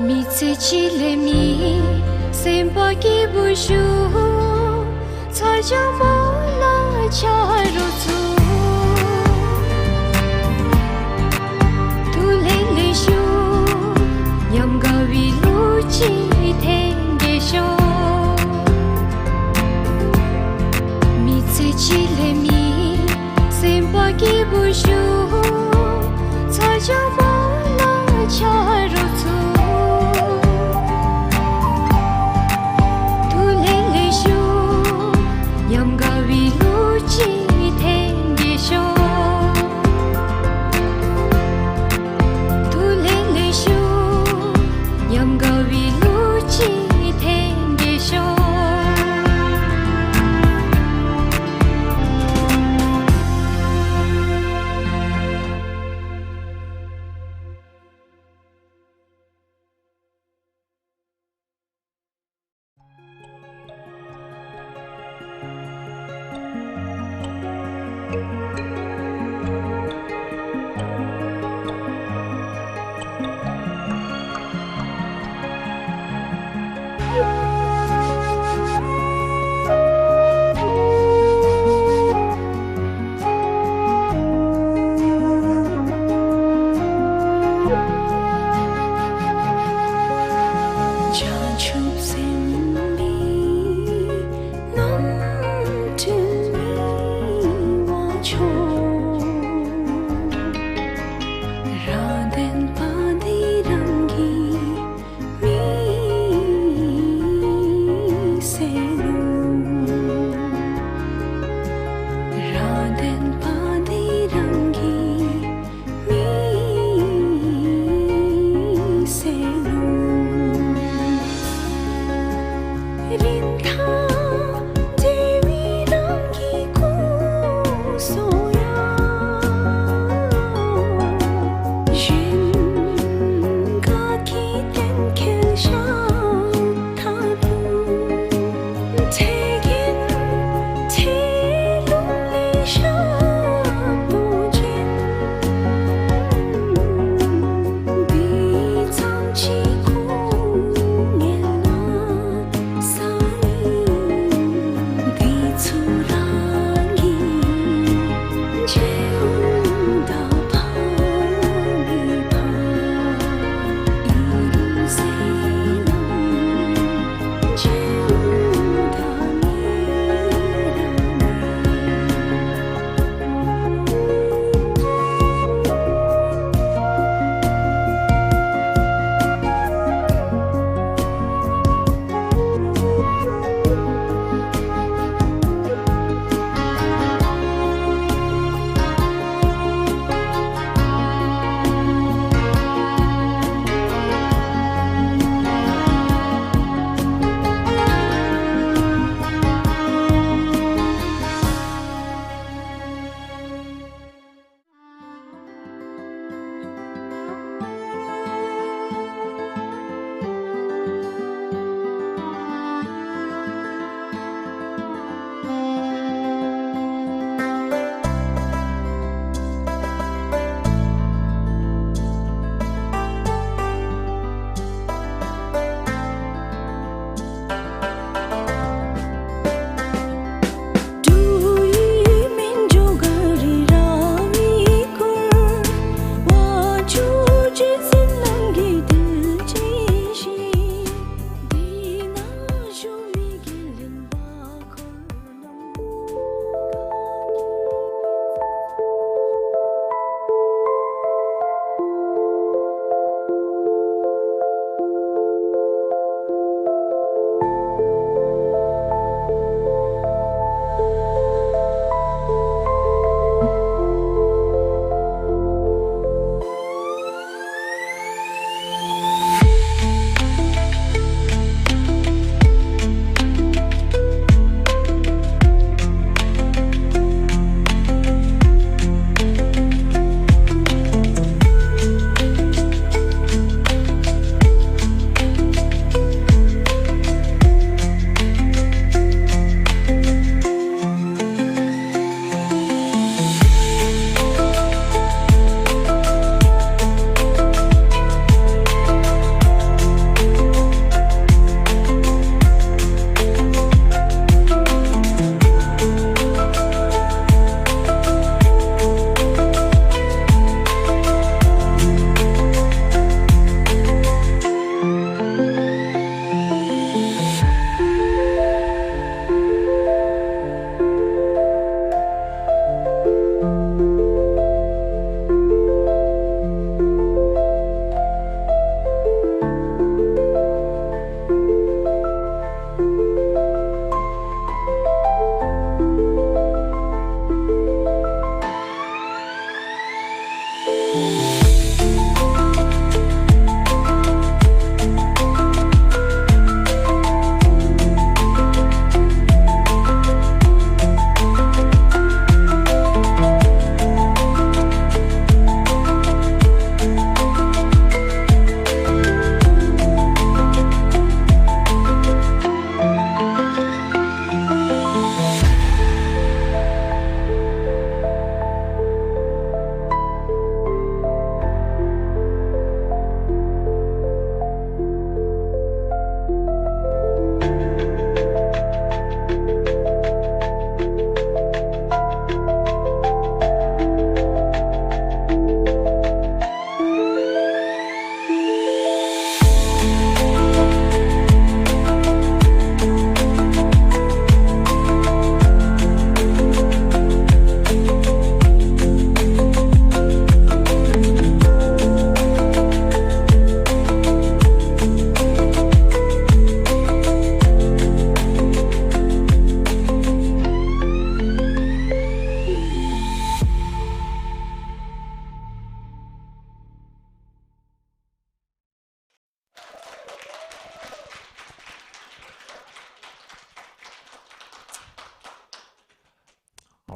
mi tse chi le mi sem pa ki bu shu cha ja mo la cha ru chu tu le le shu yam ga wi lu chi theng ge sho mi tse chi le mi sem pa ki bu shu cha ja mo la cha ru chu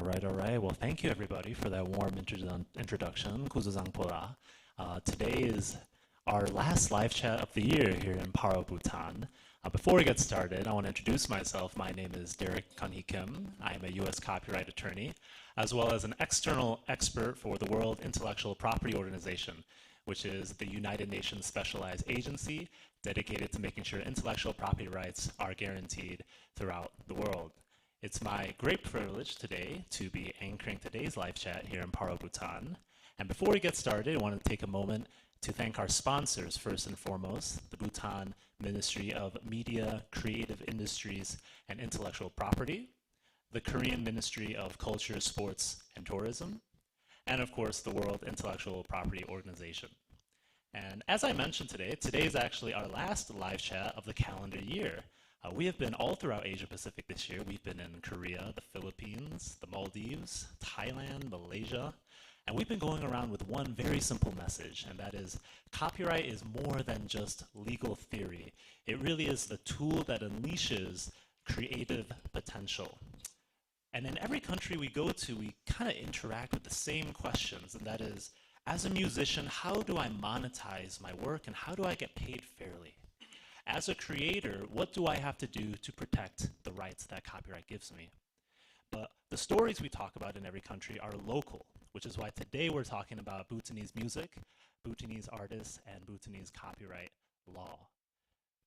All right. Well, thank you everybody for that warm introduction. Kuzuzangpola. Today is our last live chat of the year here in Paro, Bhutan. Before we get started, I want to introduce myself. My name is Derek Kanhi Kim. I am a U.S. copyright attorney, as well as an external expert for the World Intellectual Property Organization, which is the United Nations specialized agency dedicated to making sure intellectual property rights are guaranteed throughout the world. It's my great privilege today to be anchoring today's live chat here in Paro, Bhutan. And before we get started, I want to take a moment to thank our sponsors, first and foremost, the Bhutan Ministry of Media, Creative Industries, and Intellectual Property, the Korean Ministry of Culture, Sports, and Tourism, and of course, the World Intellectual Property Organization. And as I mentioned today is actually our last live chat of the calendar year. We have been all throughout Asia Pacific this year. We've been in Korea, the Philippines, the Maldives, Thailand, Malaysia, and we've been going around with one very simple message, and that is copyright is more than just legal theory. It really is the tool that unleashes creative potential. And in every country we go to, we kind of interact with the same questions, and that is, as a musician, how do I monetize my work and how do I get paid fairly? As a creator, what do I have to do to protect the rights that copyright gives me? But the stories we talk about in every country are local, which is why today we're talking about Bhutanese music, Bhutanese artists, and Bhutanese copyright law.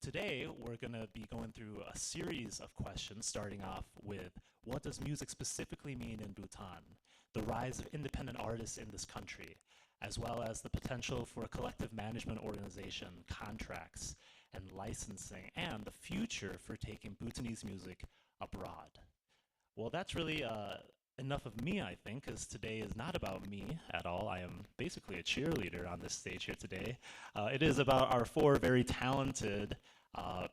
Today, we're going to be going through a series of questions, starting off with what does music specifically mean in Bhutan, the rise of independent artists in this country, as well as the potential for a collective management organization, contracts, and licensing, and the future for taking Bhutanese music abroad. Well, that's really enough of me, I think, because today is not about me at all. I am basically a cheerleader on this stage here today. It is about our four very talented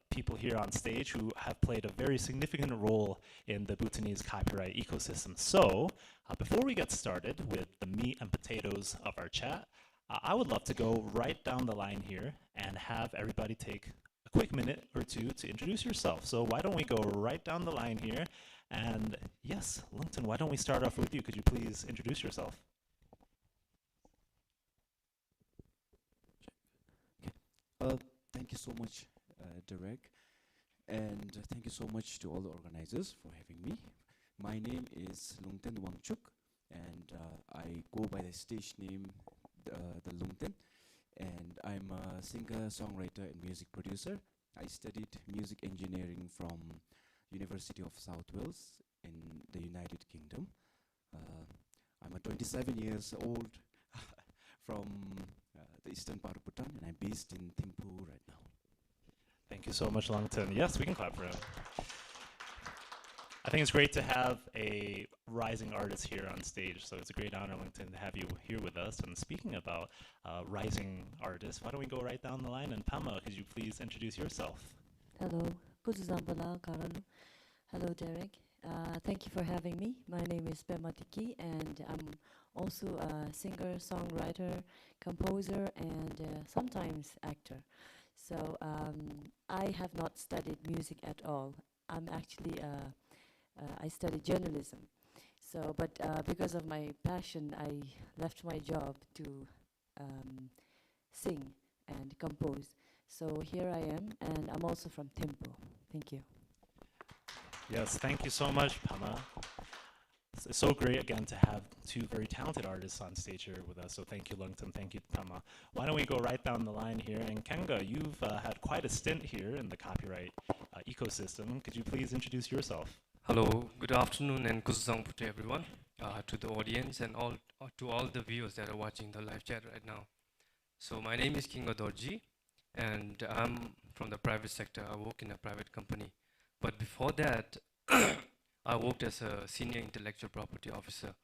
people here on stage who have played a very significant role in the Bhutanese copyright ecosystem. So, before we get started with the meat and potatoes of our chat, I would love to go right down the line here and have everybody take a quick minute or two to introduce yourself. So why don't we go right down the line here? And yes, Lungton, why don't we start off with you? Could you please introduce yourself? Thank you so much, Derek, and thank you so much to all the organizers for having me. My name is Lungten Wangchuk, and I go by the stage name the Lungten, and I'm a singer, songwriter, and music producer. I studied music engineering from University of South Wales in the United Kingdom. I'm a 27 years old from the eastern part of Bhutan, and I'm based in Thimphu right now. Thank you so much, Lungten. Yes, we can clap for him. I think it's great to have a rising artist here on stage, so it's a great honor, Lungten, to have you here with us. And speaking about rising artists, why don't we go right down the line? And Pama, could you please introduce yourself? Hello, Kuzuzambala Karalu. Hello, Derek. Thank you for having me. My name is Pema Tiki, and I'm also a singer, songwriter, composer, and sometimes actor. So I have not studied music at all. I'm actually I studied journalism. So, but because of my passion, I left my job to sing and compose. So here I am, and I'm also from Thimphu. Thank you. Yes, thank you so much, Pama. It's so great again to have two very talented artists on stage here with us. So thank you, Lungten. Thank you, Pama. Why don't we go right down the line here? And Kenga, you've had quite a stint here in the copyright ecosystem. Could you please introduce yourself? Hello, good afternoon, and kusangpu to everyone, to the audience, and to all the viewers that are watching the live chat right now. So my name is Kingo Dorji, and I'm from the private sector. I work in a private company. But before that, I worked as a senior intellectual property officer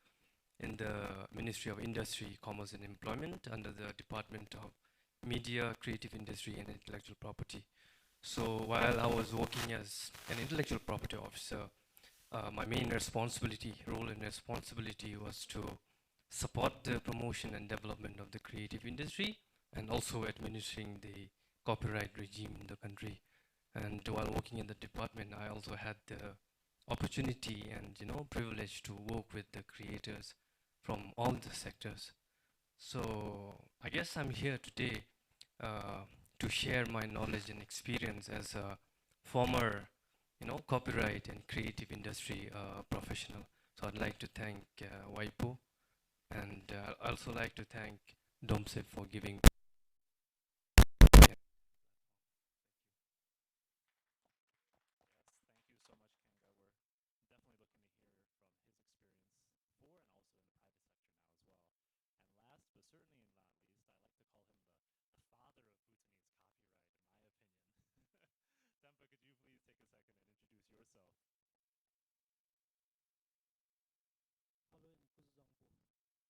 in the Ministry of Industry, Commerce and Employment under the Department of Media, Creative Industry and Intellectual Property. So while I was working as an intellectual property officer, my main role and responsibility was to support the promotion and development of the creative industry and also administering the copyright regime in the country. And while working in the department, I also had the opportunity and privilege to work with the creators from all the sectors. So I guess I'm here today to share my knowledge and experience as a former copyright and creative industry professional. So I'd like to thank Waipo, and I also like to thank Domse for giving. Yes, thank you so much, Kinga. We're definitely looking to hear from his experience before and also in the private sector now as well. And last but certainly not least, I like to call him the father of Bhutanese copyright, in my opinion. Tempa, could you please take a second and introduce yourself? Hello and Kuzampo from Paro,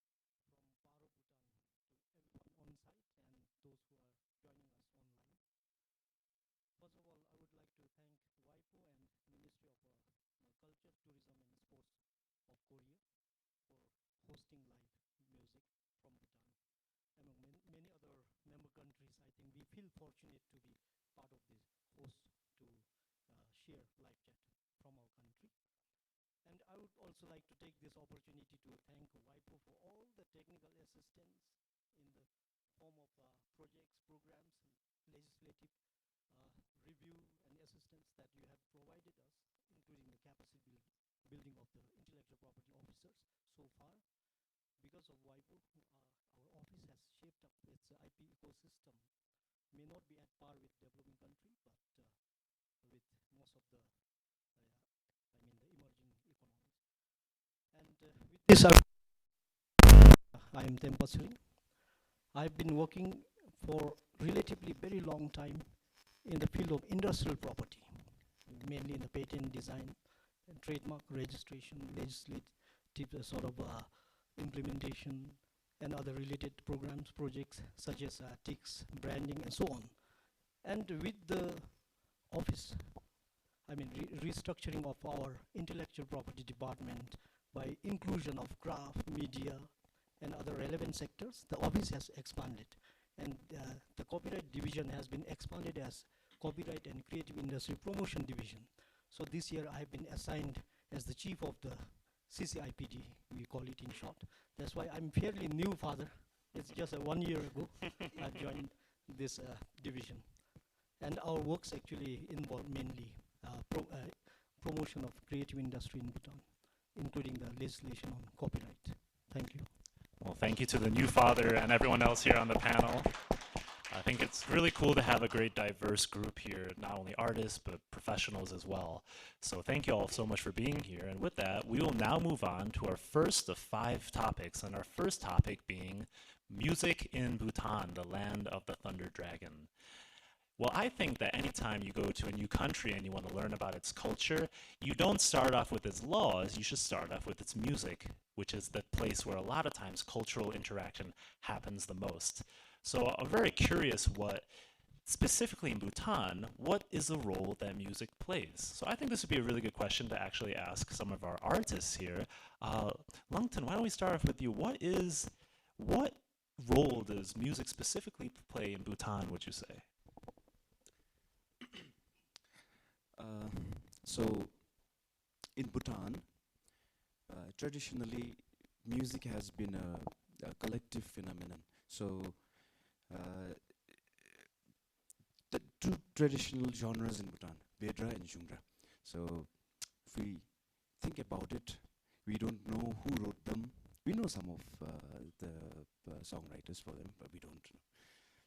Bhutan to everyone on site and those who are joining us online. First of all, I would like to thank WIPO and Ministry of Culture, Tourism and Sports of Korea for hosting live music from Bhutan. Among many other member countries, I think we feel fortunate to be part of this host to share live chat from our country. And I would also like to take this opportunity to thank WIPO for all the technical assistance in the form of projects, programs, and legislative review and assistance that you have provided us, including the capacity building of the intellectual property officers so far. Because of WIPO, our office has shaped up its IP ecosystem. May not be at par with developing country, but with most of the the emerging economies. And with this, I am Tempa Sri. I've been working for relatively very long time in the field of industrial property, mainly in the patent design and trademark registration, legislative sort of implementation, and other related programs, projects such as TICS, branding, and so on. And with the office, restructuring of our intellectual property department by inclusion of craft, media, and other relevant sectors, the office has expanded. And the copyright division has been expanded as Copyright and Creative Industry Promotion Division. So this year I have been assigned as the chief of the CCIPD, we call it in short. That's why I'm fairly new, father. It's just 1 year ago I joined this division. And our works actually involve mainly promotion of creative industry in Bhutan, including the legislation on copyright. Thank you. Well, thank you to the new father and everyone else here on the panel. I think it's really cool to have a great diverse group here, not only artists, but professionals as well. So thank you all so much for being here. And with that, we will now move on to our first of 5 topics, and our first topic being music in Bhutan, the land of the Thunder Dragon. Well, I think that anytime you go to a new country and you want to learn about its culture, you don't start off with its laws, you should start off with its music, which is the place where a lot of times cultural interaction happens the most. So I'm very curious specifically in Bhutan, what is the role that music plays? So I think this would be a really good question to actually ask some of our artists here. Lungten, why don't we start off with you? What role does music specifically play in Bhutan, would you say? So in Bhutan, traditionally, music has been a collective phenomenon. So the 2 traditional genres in Bhutan, Bedra and Jungra. So if we think about it, we don't know who wrote them. We know some of the songwriters for them, but we don't know.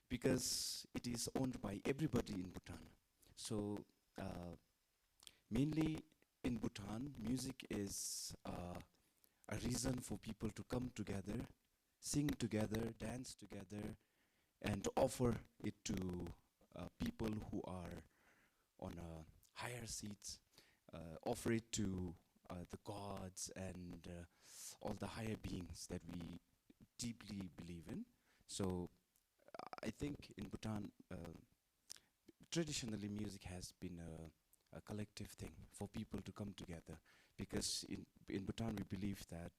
Because it is owned by everybody in Bhutan. So mainly in Bhutan, music is a reason for people to come together, sing together, dance together, and offer it to people who are on higher seats, offer it to the gods and all the higher beings that we deeply believe in. So I think in Bhutan, traditionally music has been a collective thing for people to come together, because in Bhutan we believe that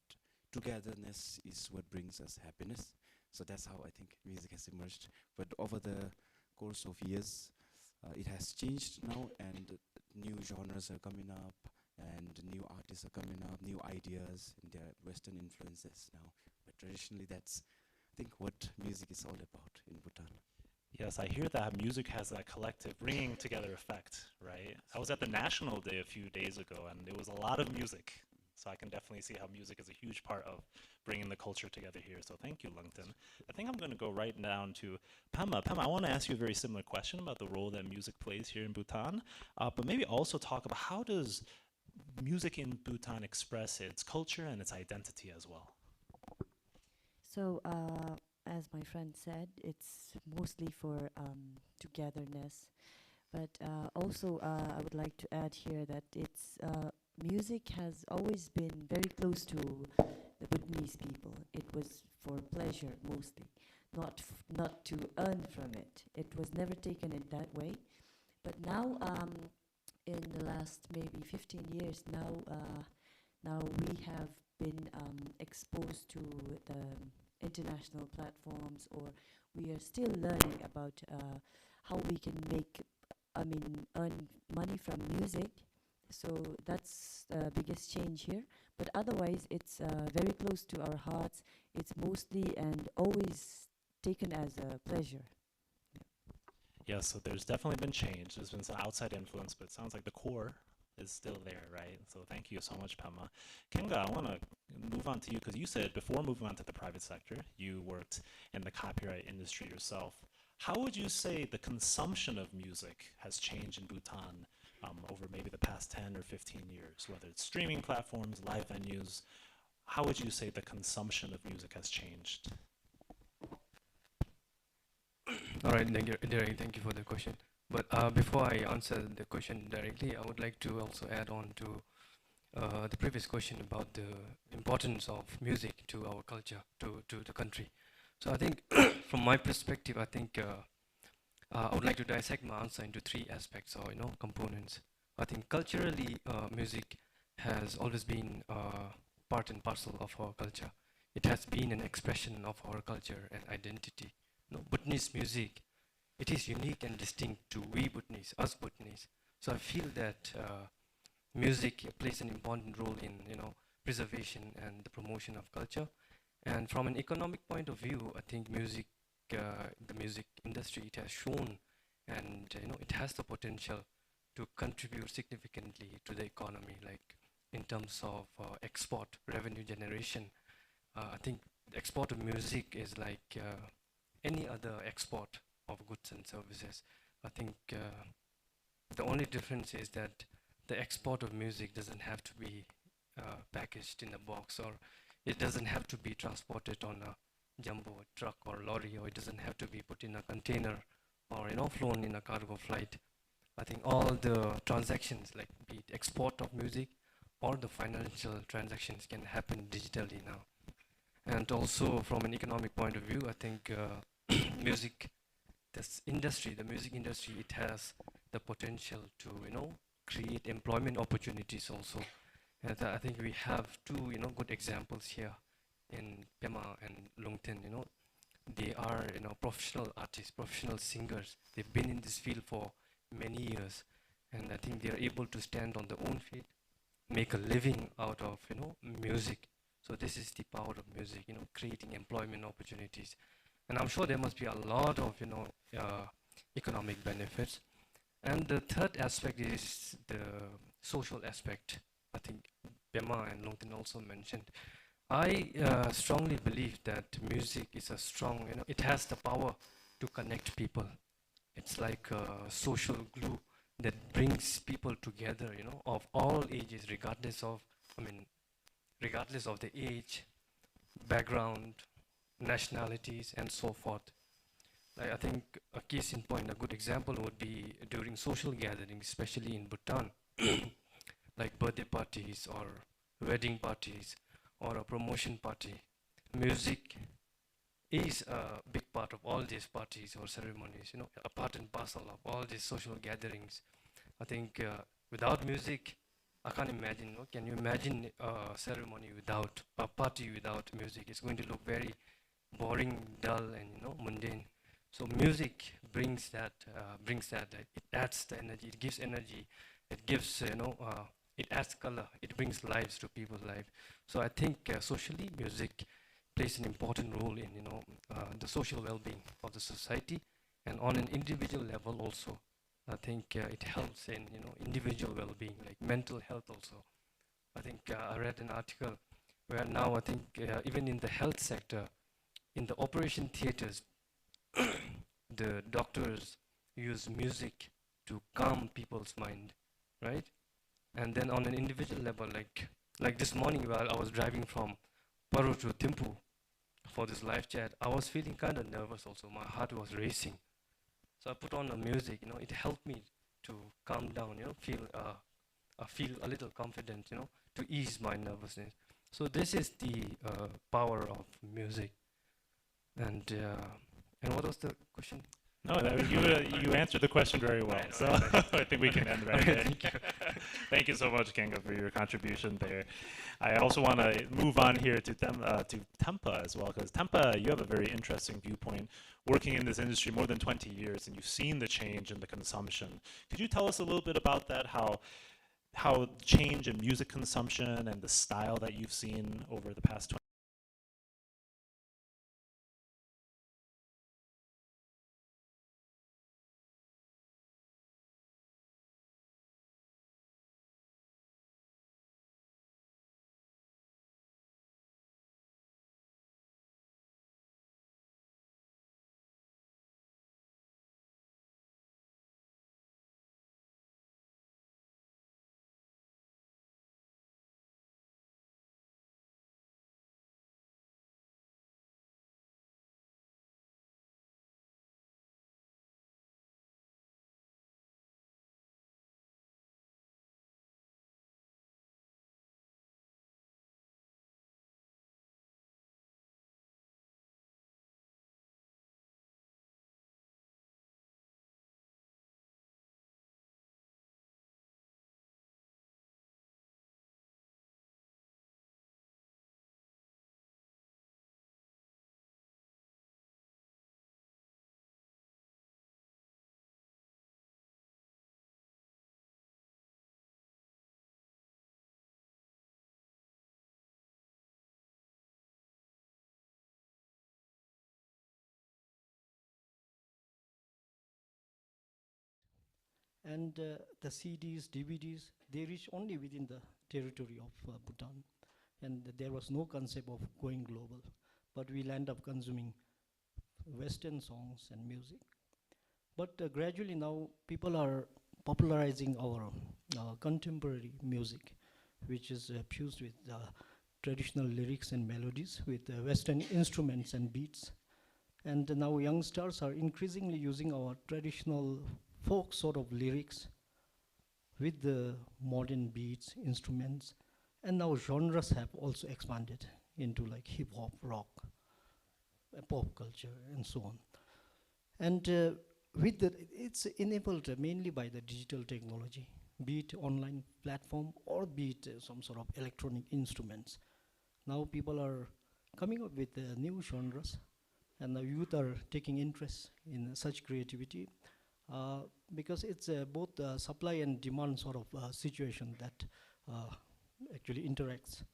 togetherness is what brings us happiness. So that's how I think music has emerged. But over the course of years, it has changed now, and new genres are coming up, and new artists are coming up, new ideas, and there are Western influences now. But traditionally, that's, I think, what music is all about in Bhutan. Yes, I hear that music has that collective bringing together effect, right? I was at the National Day a few days ago, and there was a lot of music. So I can definitely see how music is a huge part of bringing the culture together here. So thank you, Lungten. I think I'm going to go right down to Pema. Pema, I want to ask you a very similar question about the role that music plays here in Bhutan, but maybe also talk about how does music in Bhutan express its culture and its identity as well? So, as my friend said, it's mostly for togetherness. But also, I would like to add here that it's music has always been very close to the Bhutanese people. It was for pleasure mostly, not to earn from it. It was never taken in that way. But now, in the last maybe 15 years, now we have been exposed to the international platforms, or we are still learning about how we can earn money from music. So that's the biggest change here. But otherwise, it's very close to our hearts. It's mostly and always taken as a pleasure. Yeah, so there's definitely been change. There's been some outside influence, but it sounds like the core is still there, right? So thank you so much, Pema. Kenga, I want to move on to you because you said before moving on to the private sector, you worked in the copyright industry yourself. How would you say the consumption of music has changed in Bhutan over maybe the past 10 or 15 years, whether it's streaming platforms, live venues? How would you say the consumption of music has changed? All right, Derek, thank you for the question. But before I answer the question directly, I would like to also add on to the previous question about the importance of music to our culture, to the country. So I think, from my perspective, I think I would like to dissect my answer into three aspects or components. I think culturally, music has always been part and parcel of our culture. It has been an expression of our culture and identity. Bhutanese music, it is unique and distinct to we Bhutanese, us Bhutanese. So I feel that music plays an important role in preservation and the promotion of culture. And from an economic point of view, I think music, the music industry, it has shown, and it has the potential to contribute significantly to the economy, like in terms of export revenue generation. I think the export of music is like any other export of goods and services. I think the only difference is that the export of music doesn't have to be packaged in a box, or it doesn't have to be transported on a jumbo truck or lorry, or it doesn't have to be put in a container or flown in a cargo flight. I think all the transactions, like be it export of music or the financial transactions, can happen digitally now. And also from an economic point of view, I think music, the music industry, it has the potential to create employment opportunities also. And I think we have two good examples here in Pema and Lungten. They are professional artists, professional singers. They've been in this field for many years, and I think they are able to stand on their own feet, make a living out of music. So this is the power of music, creating employment opportunities. And I'm sure there must be a lot of economic benefits. And the third aspect is the social aspect. I think Pema and Longten also mentioned. I strongly believe that music is a strong, it has the power to connect people. It's like a social glue that brings people together, of all ages, regardless of the age, background, nationalities, and so forth. I think a case in point, a good example would be during social gatherings, especially in Bhutan, like birthday parties or wedding parties or a promotion party. Music is a big part of all these parties or ceremonies, a part and parcel of all these social gatherings. I think without music, I can't imagine. Can you imagine a ceremony without a party without music? It's going to look very boring, dull, and mundane. So music brings that. It adds the energy. It gives energy. It gives it adds color, it brings lives to people's life. So I think socially, music plays an important role in the social well-being of the society, and on an individual level also. I think it helps in individual well-being, like mental health also. I think I read an article where now I think even in the health sector, in the operation theaters, the doctors use music to calm people's mind, right? And then on an individual level, like this morning while I was driving from Paru to Thimphu for this live chat, I was feeling kind of nervous also. My heart was racing. So I put on the music, it helped me to calm down, feel a little confident, to ease my nervousness. So this is the power of music. And what was the question? No, you answered the question very well. So I think we can end right there. Thank you. Thank you so much, Kinga, for your contribution there. I also want to move on here to Tempa as well, because Tempa, you have a very interesting viewpoint, working in this industry more than 20 years, and you've seen the change in the consumption. Could you tell us a little bit about that, how change in music consumption and the style that you've seen over the past 20 And the CDs, DVDs, they reach only within the territory of Bhutan. And there was no concept of going global. But we'll end up consuming Western songs and music. But gradually now, people are popularizing our contemporary music, which is fused with traditional lyrics and melodies, with Western instruments and beats. And now youngsters are increasingly using our traditional folk sort of lyrics with the modern beats, instruments, and now genres have also expanded into like hip hop, rock, pop culture, and so on. And it's enabled mainly by the digital technology, be it online platform or be it some sort of electronic instruments. Now people are coming up with new genres, and the youth are taking interest in such creativity. Because it's both supply and demand sort of situation that actually interacts.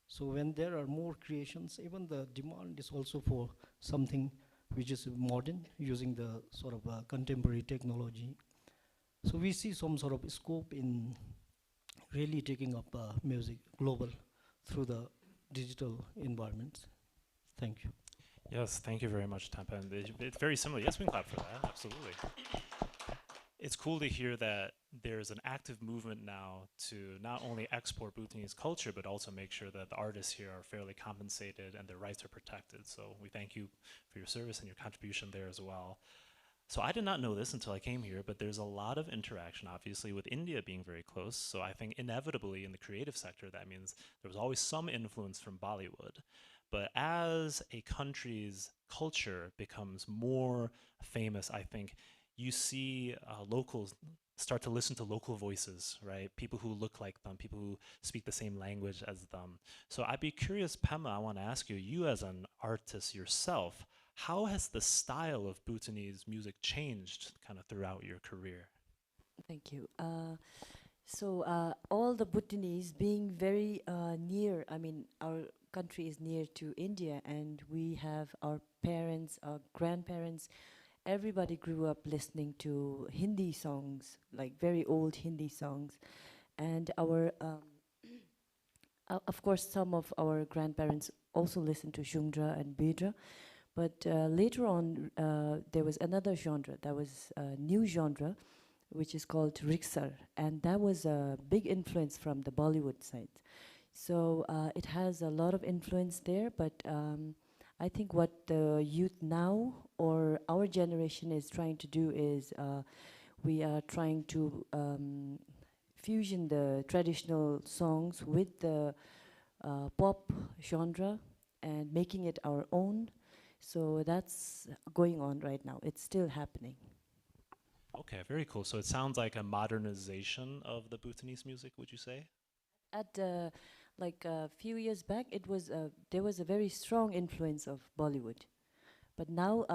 So when there are more creations, even the demand is also for something which is modern, using the sort of contemporary technology. So we see some sort of scope in really taking up music global through the digital environments. Thank you. Yes, thank you very much, Tempa. And it's very similar. Yes, we can clap for that. Absolutely. It's cool to hear that there's an active movement now to not only export Bhutanese culture, but also make sure that the artists here are fairly compensated and their rights are protected. So we thank you for your service and your contribution there as well. So I did not know this until I came here, but there's a lot of interaction, obviously, with India being very close. So I think inevitably in the creative sector, that means there was always some influence from Bollywood. But as a country's culture becomes more famous, I think you see locals start to listen to local voices, right? People who look like them, people who speak the same language as them. So I'd be curious, Pema, I want to ask you, you as an artist yourself, how has the style of Bhutanese music changed kind of throughout your career? Thank you. So all the Bhutanese being very near, I mean, our country is near to India, and we have our parents, our grandparents, everybody grew up listening to Hindi songs, like very old Hindi songs. And our, of course, some of our grandparents also listened to Shungdra and Bidra. But later on, there was another genre, that was a new genre, which is called Riksar, and that was a big influence from the Bollywood side. So it has a lot of influence there, but I think what the youth now or our generation is trying to do is we are trying to fusion the traditional songs with the pop genre and making it our own. So that's going on right now. It's still happening. Okay, very cool. So it sounds like a modernization of the Bhutanese music, would you say? At like a few years back, it was there was a very strong influence of Bollywood, but now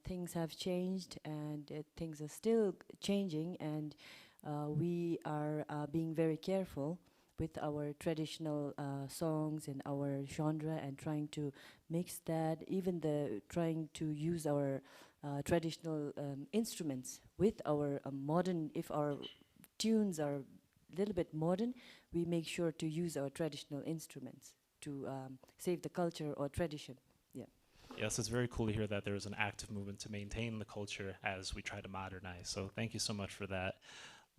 things have changed, and things are still changing, and we are being very careful with our traditional songs and our genre, and trying to mix that, even the trying to use our traditional instruments with our modern. If our tunes are a little bit modern, we make sure to use our traditional instruments to save the culture or tradition. Yeah. Yes, it's very cool to hear that there is an active movement to maintain the culture as we try to modernize. So thank you so much for that.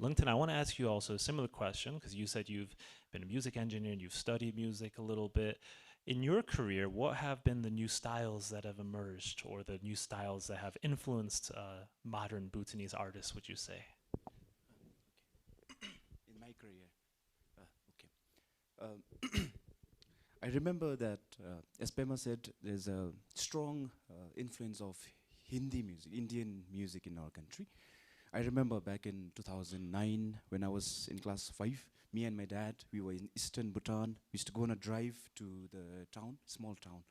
Lungten, I want to ask you also a similar question, because you said you've been a music engineer and you've studied music a little bit. In your career, what have been the new styles that have emerged, or the new styles that have influenced modern Bhutanese artists, would you say? In my career, okay. I remember that, as Pema said, there's a strong influence of Hindi music, Indian music in our country. I remember back in 2009 when I was in class 5, me and my dad, we were in eastern Bhutan. We used to go on a drive to the town, small town.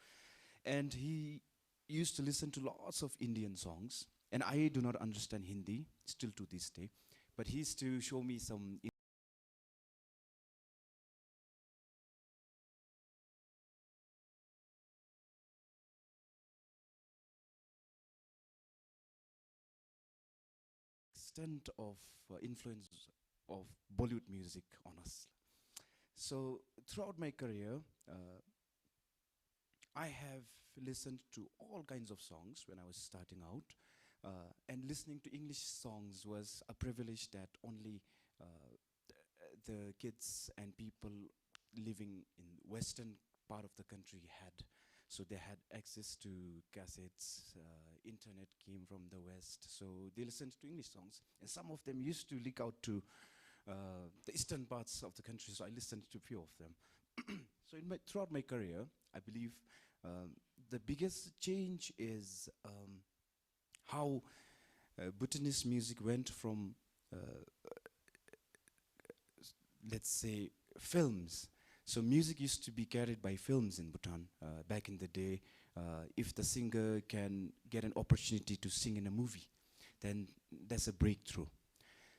And he used to listen to lots of Indian songs. And I do not understand Hindi, still to this day. But he used to show me some extent of influence of Bollywood music on us. So throughout my career, I have listened to all kinds of songs when I was starting out, and listening to English songs was a privilege that only the kids and people living in western part of the country had. So they had access to cassettes, internet came from the west, so they listened to English songs. And some of them used to leak out to the eastern parts of the country, so I listened to a few of them. So throughout my career, I believe the biggest change is how Bhutanese music went from, let's say, films. So music used to be carried by films in Bhutan back in the day. If the singer can get an opportunity to sing in a movie, then that's a breakthrough.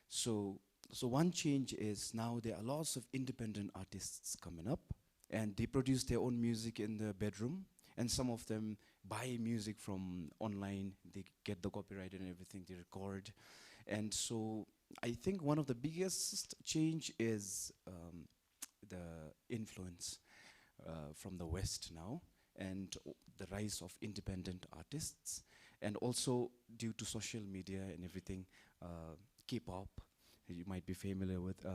So one change is now there are lots of independent artists coming up, and they produce their own music in the bedroom, and some of them buy music from online. They get the copyright and everything, they record. And so I think one of the biggest change is the influence from the West now, and the rise of independent artists, and also due to social media and everything, K-pop, you might be familiar with,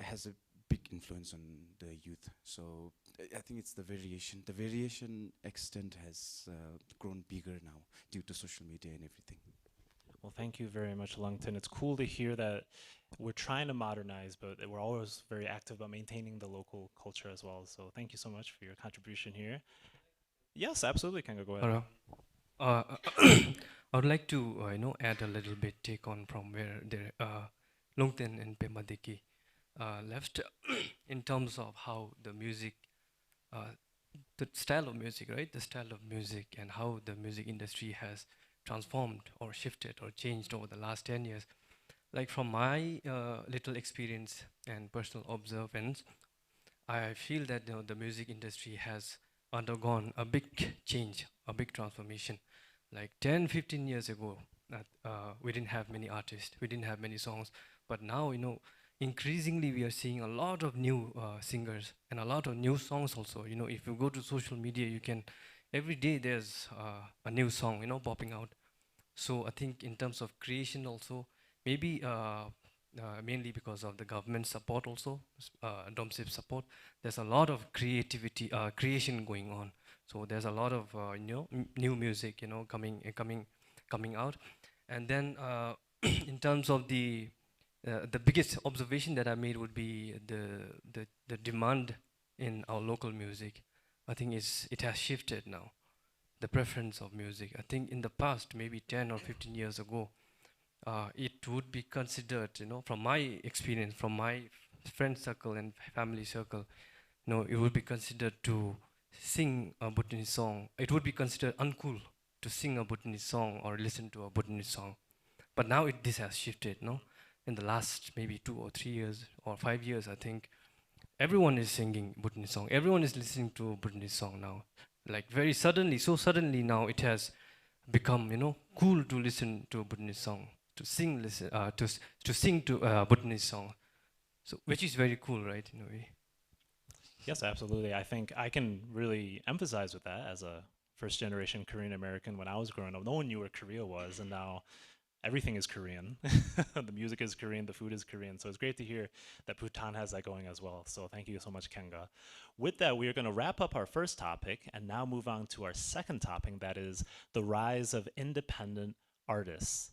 has a big influence on the youth. So I think it's the variation. The variation extent has grown bigger now due to social media and everything. Well, thank you very much, Lungten. It's cool to hear that we're trying to modernize, but that we're always very active about maintaining the local culture as well. So thank you so much for your contribution here. Yes, absolutely, Kanga, go ahead. I would like to add a little bit take on from where Longten and Pemadiki left in terms of how the music, the style of music, right? The style of music and how the music industry has transformed or shifted or changed over the last 10 years. Like from my little experience and personal observance, I feel that the music industry has undergone a big change, a big transformation. Like 10, 15 years ago, we didn't have many artists, we didn't have many songs, but now, increasingly we are seeing a lot of new singers and a lot of new songs also. If you go to social media, you can, every day there's a new song, popping out. So I think in terms of creation also, maybe mainly because of the government support also, DOMSIP support, there's a lot of creation going on. So there's a lot of new music, coming out. And then in terms of the biggest observation that I made would be the demand in our local music. I think it has shifted now, the preference of music. I think in the past, maybe 10 or 15 years ago, it would be considered, from my experience, from my friend circle and family circle, it would be considered to sing a Bhutanese song. It would be considered uncool to sing a Bhutanese song or listen to a Bhutanese song. But now this has shifted, no? In the last maybe 2 or 3 years or 5 years, I think everyone is singing Bhutanese song. Everyone is listening to Bhutanese song now. Like very suddenly, so suddenly now it has become, cool to listen to a Bhutanese song, to sing, to sing to Bhutanese song. So which is very cool, right? In a way. Yes, absolutely. I think I can really emphasize with that as a first generation Korean American. When I was growing up, no one knew where Korea was, and now everything is Korean. The music is Korean, the food is Korean. So it's great to hear that Bhutan has that going as well. So thank you so much, Kenga. With that, we are going to wrap up our first topic and now move on to our second topic, that is the rise of independent artists.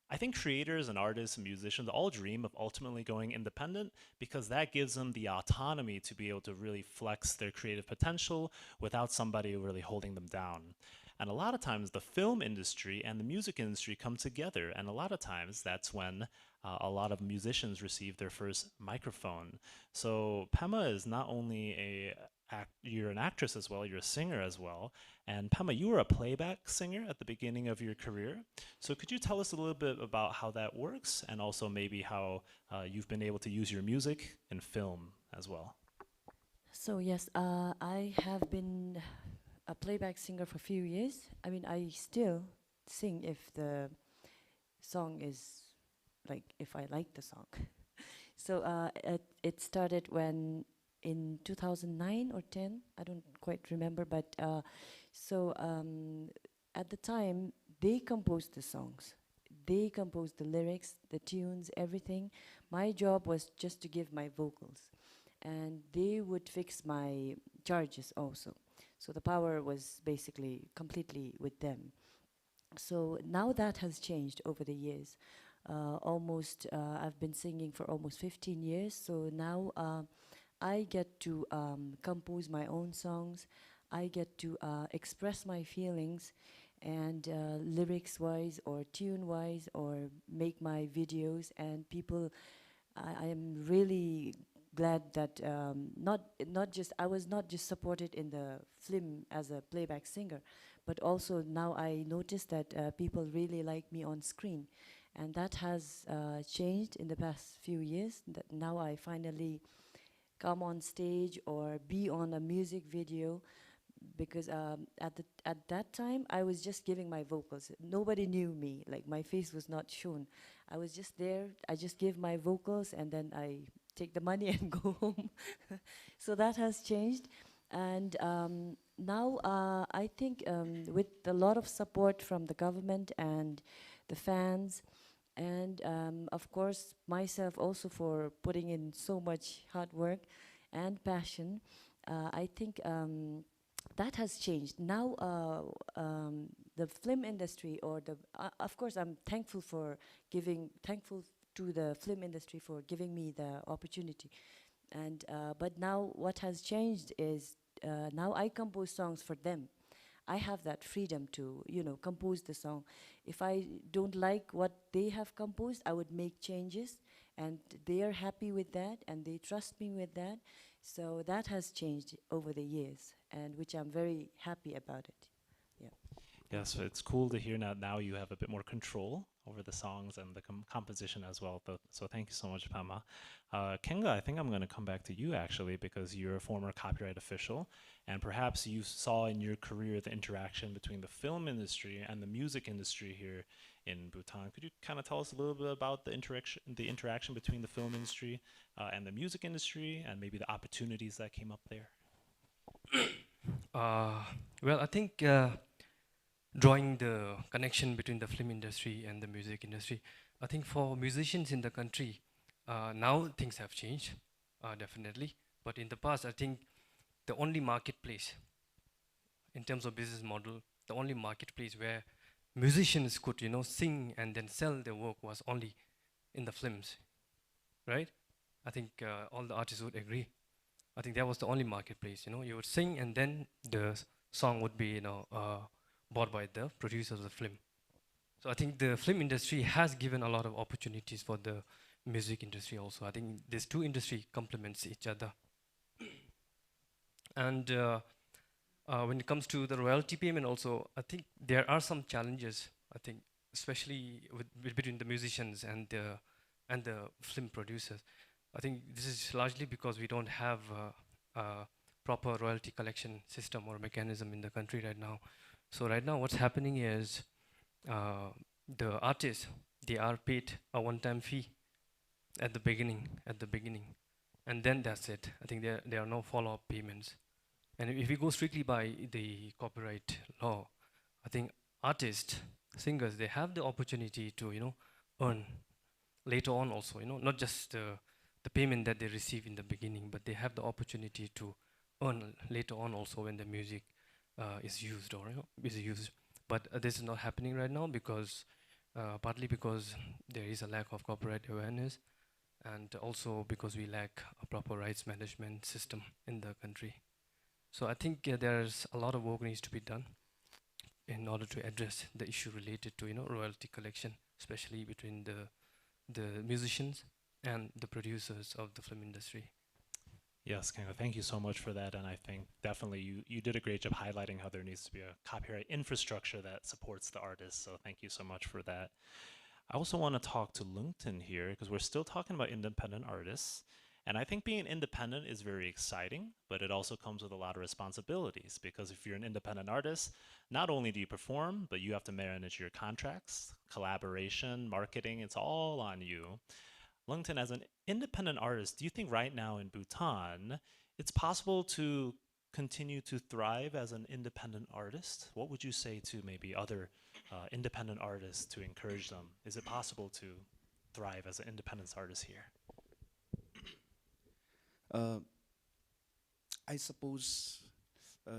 I think creators and artists and musicians all dream of ultimately going independent because that gives them the autonomy to be able to really flex their creative potential without somebody really holding them down. And a lot of times the film industry and the music industry come together, and a lot of times that's when a lot of musicians receive their first microphone. So Pema is not only you're an actress as well, you're a singer as well. And Pema, you were a playback singer at the beginning of your career. So could you tell us a little bit about how that works, and also maybe how you've been able to use your music in film as well? So yes, I have been a playback singer for a few years. I mean, I still sing if the song is like, if I like the song. So it started when in 2009 or 10, I don't quite remember, but at the time they composed the songs. They composed the lyrics, the tunes, everything. My job was just to give my vocals, and they would fix my charges also. So the power was basically completely with them. So now that has changed over the years. I've been singing for almost 15 years. So now I get to compose my own songs. I get to express my feelings, and lyrics-wise or tune-wise, or make my videos. And people, I am really glad that not just I was not just supported in the film as a playback singer, but also now I notice that people really like me on screen, and that has changed in the past few years. That now I finally come on stage or be on a music video, because at that time I was just giving my vocals. Nobody knew me, like my face was not shown. I was just there. I just give my vocals, and then I take the money and go home. So that has changed, and now I think with a lot of support from the government and the fans, and of course myself also for putting in so much hard work and passion, I think that has changed. Now the film industry, or of course I'm thankful to the film industry for giving me the opportunity. And but now what has changed is now I compose songs for them. I have that freedom to, compose the song. If I don't like what they have composed, I would make changes, and they are happy with that, and they trust me with that. So that has changed over the years, and which I'm very happy about it. Yeah. Yes, it's cool to hear now you have a bit more control over the songs and the composition as well. So thank you so much, Pema. Kenga, I think I'm going to come back to you actually because you're a former copyright official, and perhaps you saw in your career the interaction between the film industry and the music industry here in Bhutan. Could you kind of tell us a little bit about the interaction between the film industry and the music industry, and maybe the opportunities that came up there? Well, I think drawing the connection between the film industry and the music industry, I think for musicians in the country, now things have changed, definitely. But in the past, I think the only marketplace in terms of business model, the only marketplace where musicians could, sing and then sell their work was only in the films, right? I think all the artists would agree. I think that was the only marketplace. You would sing and then the song would be, bought by the producers of the film. So I think the film industry has given a lot of opportunities for the music industry also. I think these two industry complements each other. And when it comes to the royalty payment also, I think there are some challenges, I think, especially between the musicians and the film producers. I think this is largely because we don't have a proper royalty collection system or mechanism in the country right now. So right now what's happening is the artists, they are paid a one-time fee at the beginning, and then that's it. I think there are no follow-up payments. And if we go strictly by the copyright law, I think artists, singers, they have the opportunity to, earn later on also, not just the payment that they receive in the beginning, but they have the opportunity to earn later on also when the music is used or is used. But this is not happening right now because partly because there is a lack of copyright awareness, and also because we lack a proper rights management system in the country. So I think there's a lot of work needs to be done in order to address the issue related to royalty collection, especially between the musicians and the producers of the film industry. Yes, Kenga, thank you so much for that. And I think definitely you did a great job highlighting how there needs to be a copyright infrastructure that supports the artists. So thank you so much for that. I also want to talk to Lungten here because we're still talking about independent artists. And I think being independent is very exciting, but it also comes with a lot of responsibilities because if you're an independent artist, not only do you perform, but you have to manage your contracts, collaboration, marketing, it's all on you. Lungten, as an independent artist, do you think right now in Bhutan, it's possible to continue to thrive as an independent artist? What would you say to maybe other independent artists to encourage them? Is it possible to thrive as an independent artist here? I suppose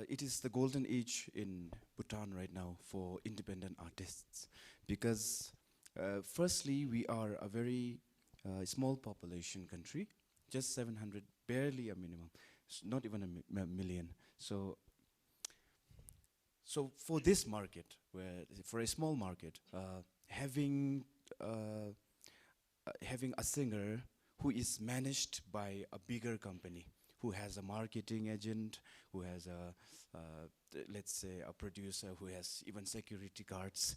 it is the golden age in Bhutan right now for independent artists because firstly, we are a very small population country, just 700, barely a minimum, not even a million. So for this market, for a small market, having a singer who is managed by a bigger company, who has a marketing agent, who has let's say a producer, who has even security guards.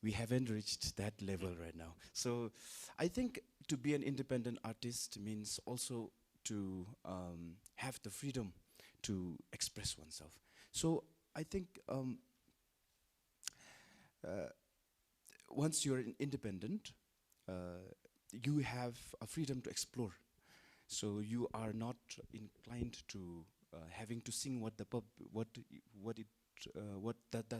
We haven't reached that level right now. So I think to be an independent artist means also to have the freedom to express oneself. So I think once you're independent, you have a freedom to explore. So you are not inclined to having to sing the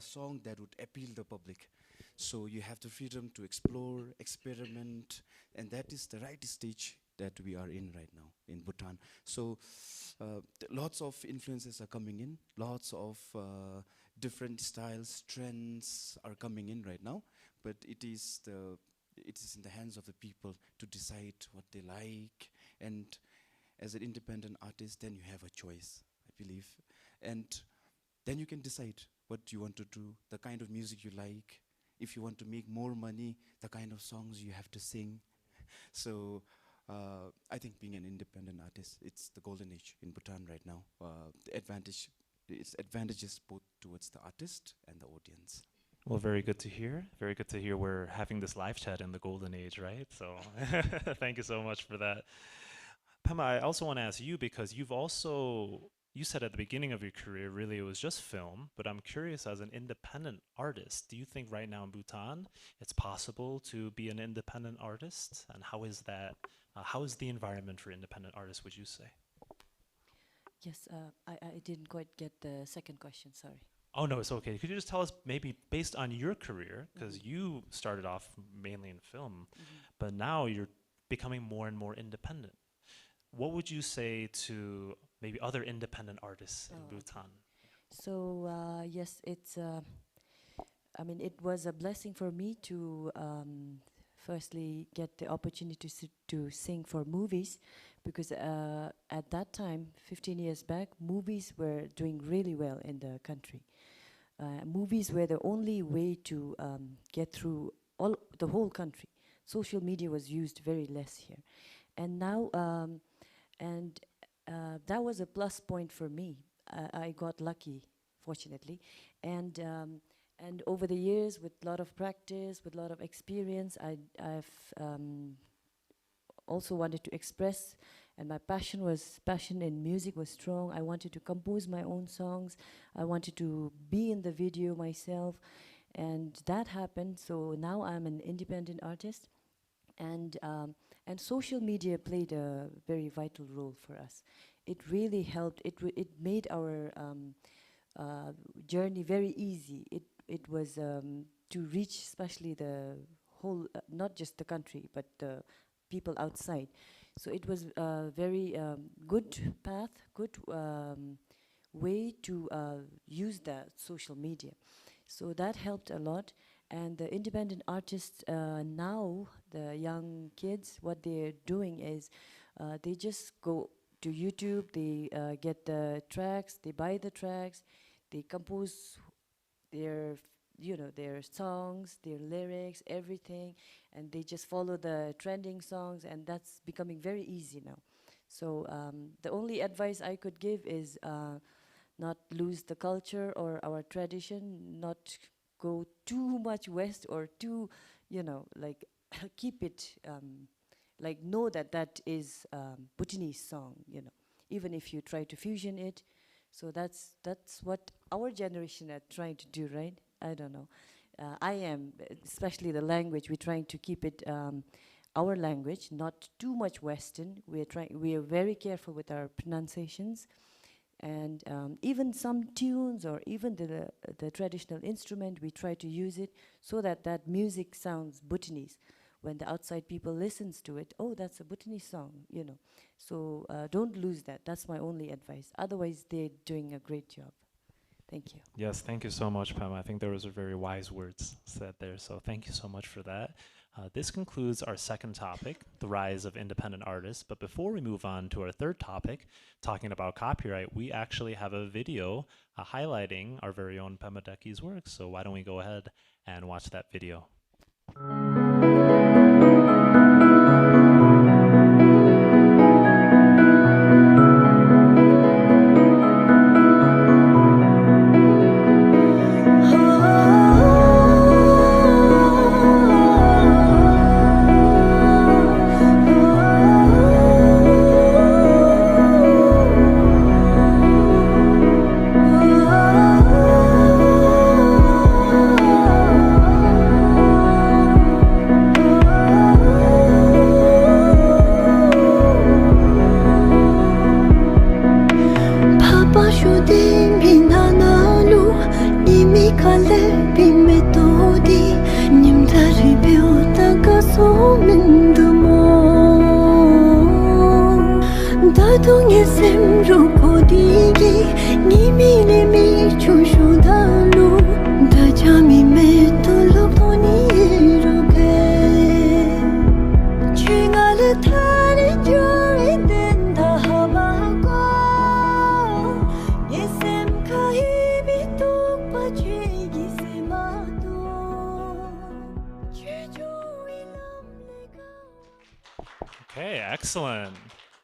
song that would appeal the public. So you have the freedom to explore, experiment, and that is the right stage that we are in right now in Bhutan. So lots of influences are coming in, lots of different styles, trends are coming in right now, but it is in the hands of the people to decide what they like. And as an independent artist, then you have a choice, I believe. And then you can decide what you want to do, the kind of music you like. If you want to make more money, the kind of songs you have to sing. So I think being an independent artist, it's the golden age in Bhutan right now. It's advantages both towards the artist and the audience. Well, very good to hear. Very good to hear we're having this live chat in the golden age, right? So thank you so much for that. Pema, I also want to ask you because you said at the beginning of your career, really it was just film, but I'm curious as an independent artist, do you think right now in Bhutan it's possible to be an independent artist? And how is that, how is the environment for independent artists, would you say? Yes, I didn't quite get the second question, sorry. Oh, no, it's okay. Could you just tell us maybe based on your career, because you started off mainly in film, but now you're becoming more and more independent. What would you say to maybe other independent artists in Bhutan? So yes, I mean, it was a blessing for me to firstly get the opportunity to sing for movies, because at that time, 15 years back, movies were doing really well in the country. Movies were the only way to get through the whole country. Social media was used very less here, and now that was a plus point for me. I got lucky, fortunately, and over the years, with a lot of practice, with a lot of experience, I've also wanted to express, and my passion in music was strong. I wanted to compose my own songs. I wanted to be in the video myself, and that happened. So now I'm an independent artist, and social media played a very vital role for us. It really helped. It made our journey very easy. It was to reach, especially the whole, not just the country, but the people outside. So it was a very good path, good way to use the social media. So that helped a lot. And the independent artists now, the young kids, what they're doing is they just go to YouTube, they get the tracks, they buy the tracks, they compose their their songs, their lyrics, everything, and they just follow the trending songs, and that's becoming very easy now. So the only advice I could give is not lose the culture or our tradition, not go too much west or too, like keep it, like know that that is Bhutanese song, even if you try to fusion it. So that's what our generation are trying to do, right? I don't know. I am, especially the language, we're trying to keep it our language, not too much Western. We are very careful with our pronunciations. And even some tunes or even the traditional instrument, we try to use it so that that music sounds Bhutanese. When the outside people listens to it, oh, that's a Bhutanese song, So don't lose that. That's my only advice. Otherwise, they're doing a great job. Thank you. Yes, thank you so much, Pema. I think those are very wise words said there, so thank you so much for that. This concludes our second topic, the rise of independent artists. But before we move on to our third topic, talking about copyright, we actually have a video highlighting our very own Pema Deki's work. So why don't we go ahead and watch that video. Okay, excellent.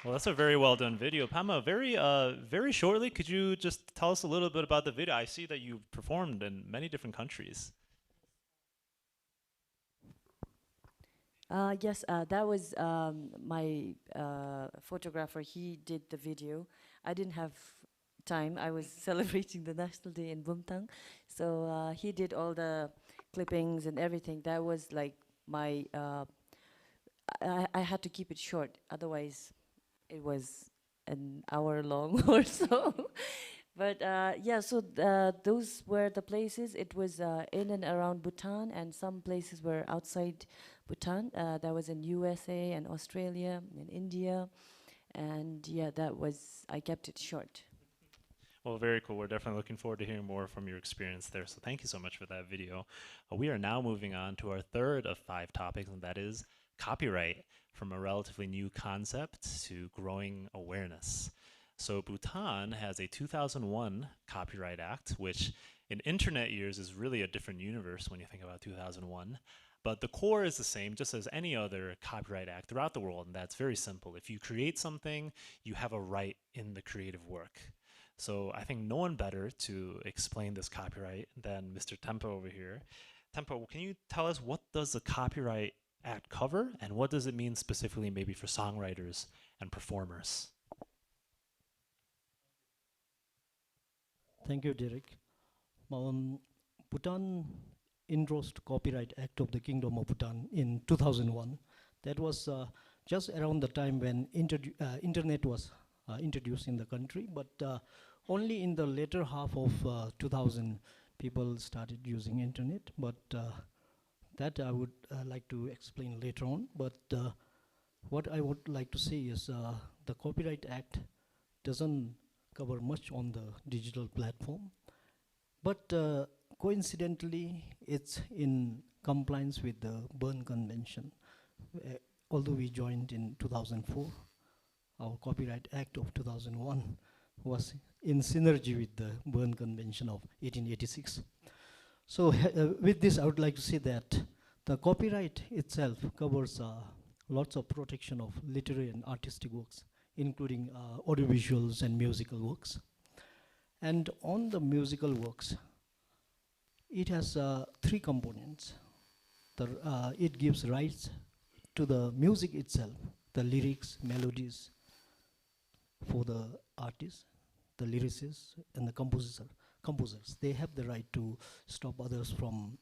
Well, that's a very well done video. Pema, very shortly, could you just tell us a little bit about the video? I see that you performed in many different countries. Yes, that was my photographer. He did the video. I didn't have time. I was celebrating the National Day in Bhutan. So he did all the clippings and everything. That was like my, I had to keep it short. Otherwise, it was an hour long or so. But yeah, so those were the places. It was in and around Bhutan, and some places were outside Bhutan. That was in USA and Australia and India, and yeah, that was, I kept it short. Well, very cool. We're definitely looking forward to hearing more from your experience there. So thank you so much for that video. We are now moving on to our third of 5 topics, and that is copyright, from a relatively new concept to growing awareness. So Bhutan has a 2001 Copyright Act, which in internet years is really a different universe when you think about 2001. But the core is the same, just as any other copyright act throughout the world, and that's very simple. If you create something, you have a right in the creative work. So I think no one better to explain this copyright than Mr. Tempo over here. Tempo, can you tell us, what does the Copyright Act cover, and what does it mean specifically maybe for songwriters and performers? Thank you, Derek. Bhutan endorsed Copyright Act of the Kingdom of Bhutan in 2001. That was just around the time when internet was introduced in the country, but only in the later half of 2000 people started using internet, but that I would like to explain later on. But what I would like to say is the Copyright Act doesn't cover much on the digital platform, but coincidentally it's in compliance with the Berne Convention. Although we joined in 2004, our Copyright Act of 2001 was in synergy with the Berne Convention of 1886. So with this, I would like to say that the copyright itself covers lots of protection of literary and artistic works, including audiovisuals and musical works. And on the musical works, it has 3 components. It gives rights to the music itself, the lyrics, melodies, for the artists, the lyricists, and the composers. They have the right to stop others from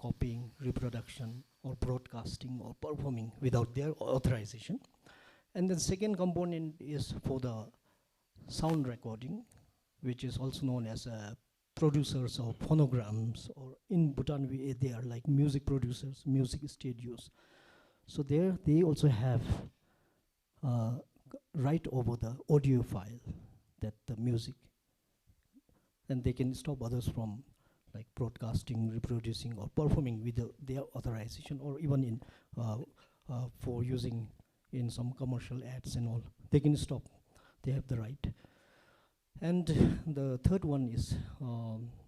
copying, reproduction, or broadcasting, or performing without their authorization. And the second component is for the sound recording, which is also known as producers of phonograms, or in Bhutan they are like music producers, music studios. So there they also have right over the audio file, that the music, and they can stop others from like broadcasting, reproducing, or performing with their authorization, or even in for using in some commercial ads and all. They can stop. They have the right. And the third one is,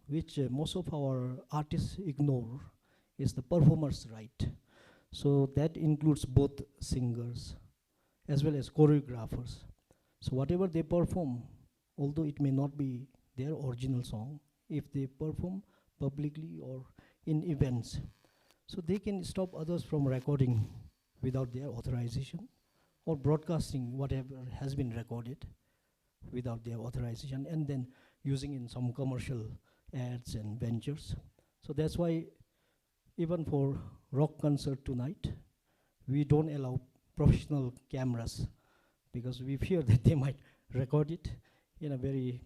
which most of our artists ignore, is the performer's right. So that includes both singers as well as choreographers. So whatever they perform, although it may not be their original song, if they perform publicly or in events, so they can stop others from recording without their authorization, or broadcasting whatever has been recorded without their authorization, and then using in some commercial ads and ventures. So that's why even for rock concert tonight, we don't allow professional cameras, because we fear that they might record it in a very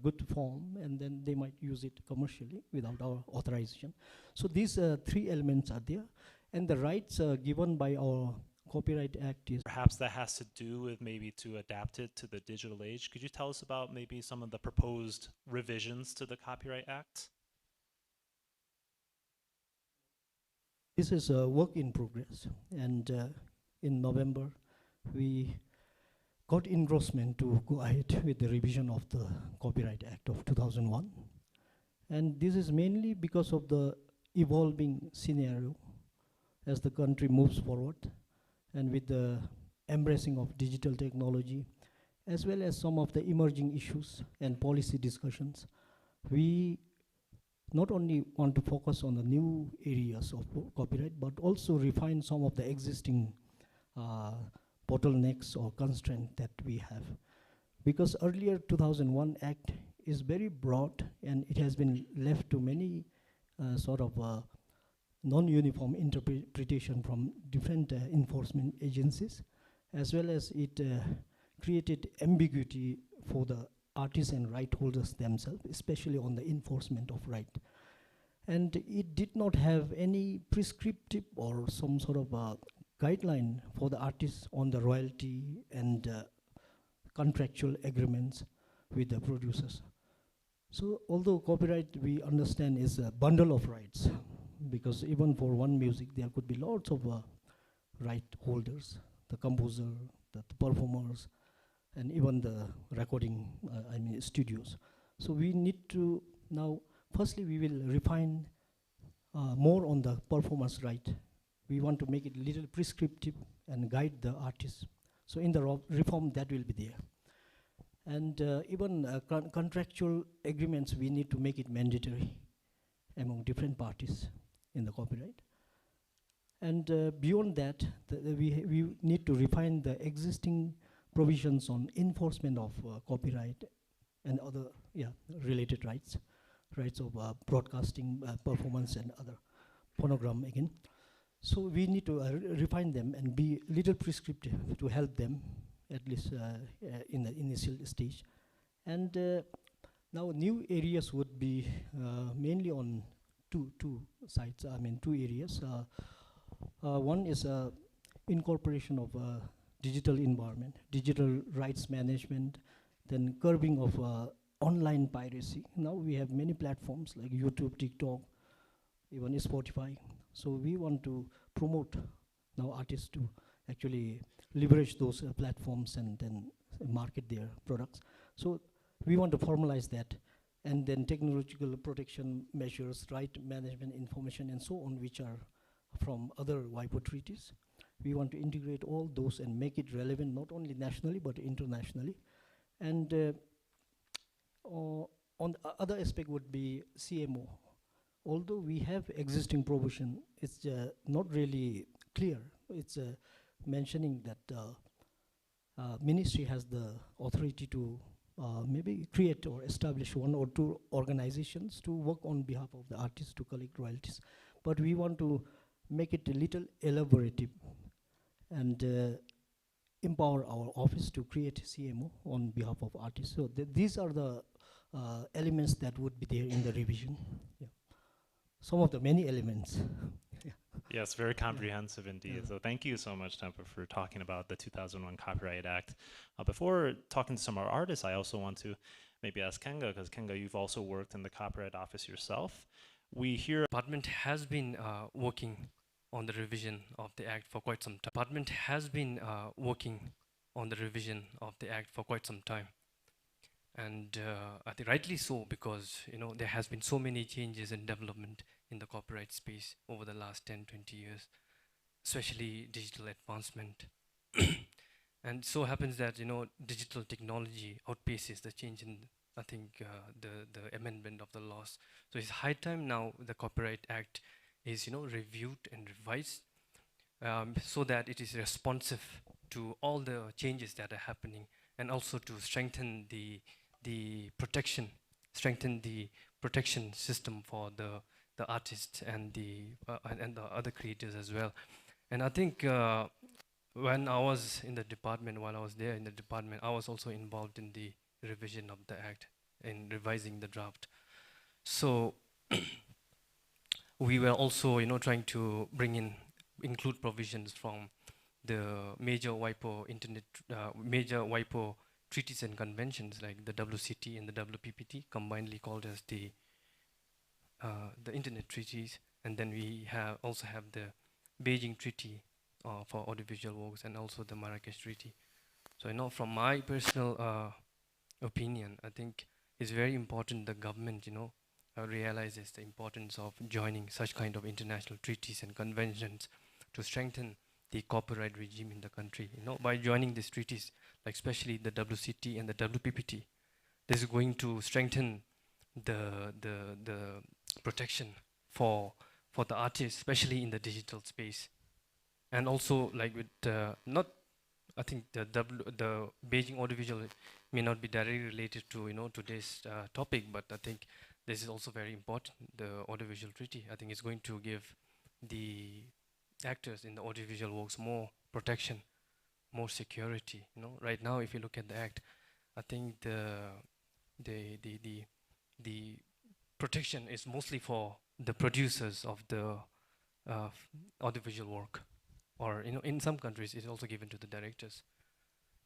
good form, and then they might use it commercially without our authorization. So these 3 elements are there, and the rights given by our Copyright Act is... Perhaps that has to do with maybe to adapt it to the digital age. Could you tell us about maybe some of the proposed revisions to the Copyright Act? This is a work in progress, and in November we got endorsement to go ahead with the revision of the Copyright Act of 2001. And this is mainly because of the evolving scenario as the country moves forward, and with the embracing of digital technology, as well as some of the emerging issues and policy discussions. We not only want to focus on the new areas of copyright, but also refine some of the existing uh, bottlenecks or constraints that we have. Because earlier 2001 Act is very broad, and it has been left to many sort of non-uniform interpretation from different enforcement agencies, as well as it created ambiguity for the artists and right holders themselves, especially on the enforcement of right. And it did not have any prescriptive or some sort of guideline for the artists on the royalty and contractual agreements with the producers. So although copyright, we understand, is a bundle of rights, because even for one music there could be lots of right holders, the composer, the performers, and even the recording, studios. So we need to now, firstly we will refine more on the performance right. We want to make it little prescriptive and guide the artists. So in the reform that will be there. And even contractual agreements, we need to make it mandatory among different parties in the copyright. And beyond that, we need to refine the existing provisions on enforcement of copyright and other related rights of broadcasting, performance, and other phonogram again. So we need to refine them and be little prescriptive to help them, at least in the initial stage. And now new areas would be mainly on two sides, two areas. One is incorporation of digital environment, digital rights management, then curbing of online piracy. Now we have many platforms like YouTube, TikTok, even Spotify. So we want to promote now artists to actually leverage those platforms and then market their products. So we want to formalize that, and then technological protection measures, right management information, and so on, which are from other WIPO treaties. We want to integrate all those and make it relevant not only nationally but internationally. And on the other aspect would be CMO. Although we have existing provision, it's not really clear. It's mentioning that ministry has the authority to maybe create or establish one or two organizations to work on behalf of the artists to collect royalties. But we want to make it a little elaborative and empower our office to create CMO on behalf of artists. So these are the elements that would be there in the revision. Yeah. Some of the many elements. Yes, very comprehensive indeed. So thank you so much, Tempa, for talking about the 2001 Copyright Act. Before talking to some of our artists, I also want to maybe ask Kenga, because Kenga, you've also worked in the Copyright Office yourself. We hear Department has been working on the revision of the Act for quite some time. Department has been working on the revision of the Act for quite some time. And I think rightly so, because there has been so many changes and development in the copyright space over the last 10-20 years, especially digital advancement. And so happens that digital technology outpaces the change in the amendment of the laws. So it's high time now the Copyright Act is reviewed and revised so that it is responsive to all the changes that are happening, and also to strengthen the protection system for the artists and the other creators as well. And I think when I was in the department, while I was there in the department, I was also involved in the revision of the Act, in revising the draft. So we were also trying to include provisions from the major WIPO major WIPO treaties and conventions, like the WCT and the WPPT, combinedly called as the Internet treaties. And then we also have the Beijing Treaty for audiovisual works, and also the Marrakesh Treaty. So from my personal opinion, I think it's very important the government realizes the importance of joining such kind of international treaties and conventions to strengthen the copyright regime in the country. By joining these treaties, like especially the WCT and the WPPT, this is going to strengthen the protection for the artists, especially in the digital space, and also like with not. I think the Beijing audiovisual may not be directly related to today's topic, but I think this is also very important. The audiovisual treaty, I think, is going to give the actors in the audiovisual works more protection, more security. Right now, if you look at the act, I think the protection is mostly for the producers of the audiovisual work, or in some countries it's also given to the directors.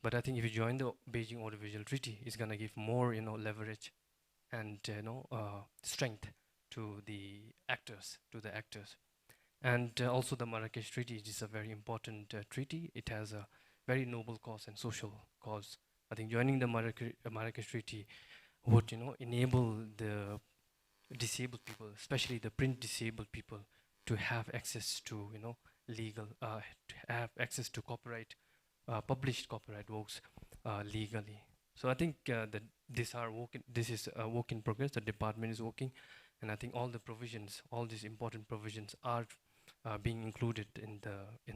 But I think if you join the Beijing Audiovisual Treaty, it's gonna give more leverage and strength to the actors, and also the Marrakesh Treaty is a very important treaty. It has a very noble cause and social cause. I think joining the Marrakesh Treaty would enable the disabled people, especially the print disabled people, to have access to legal, to have access to copyright, published copyright works legally. So I think that this is a work in progress. The department is working, and I think all the provisions, all these important provisions, are being included in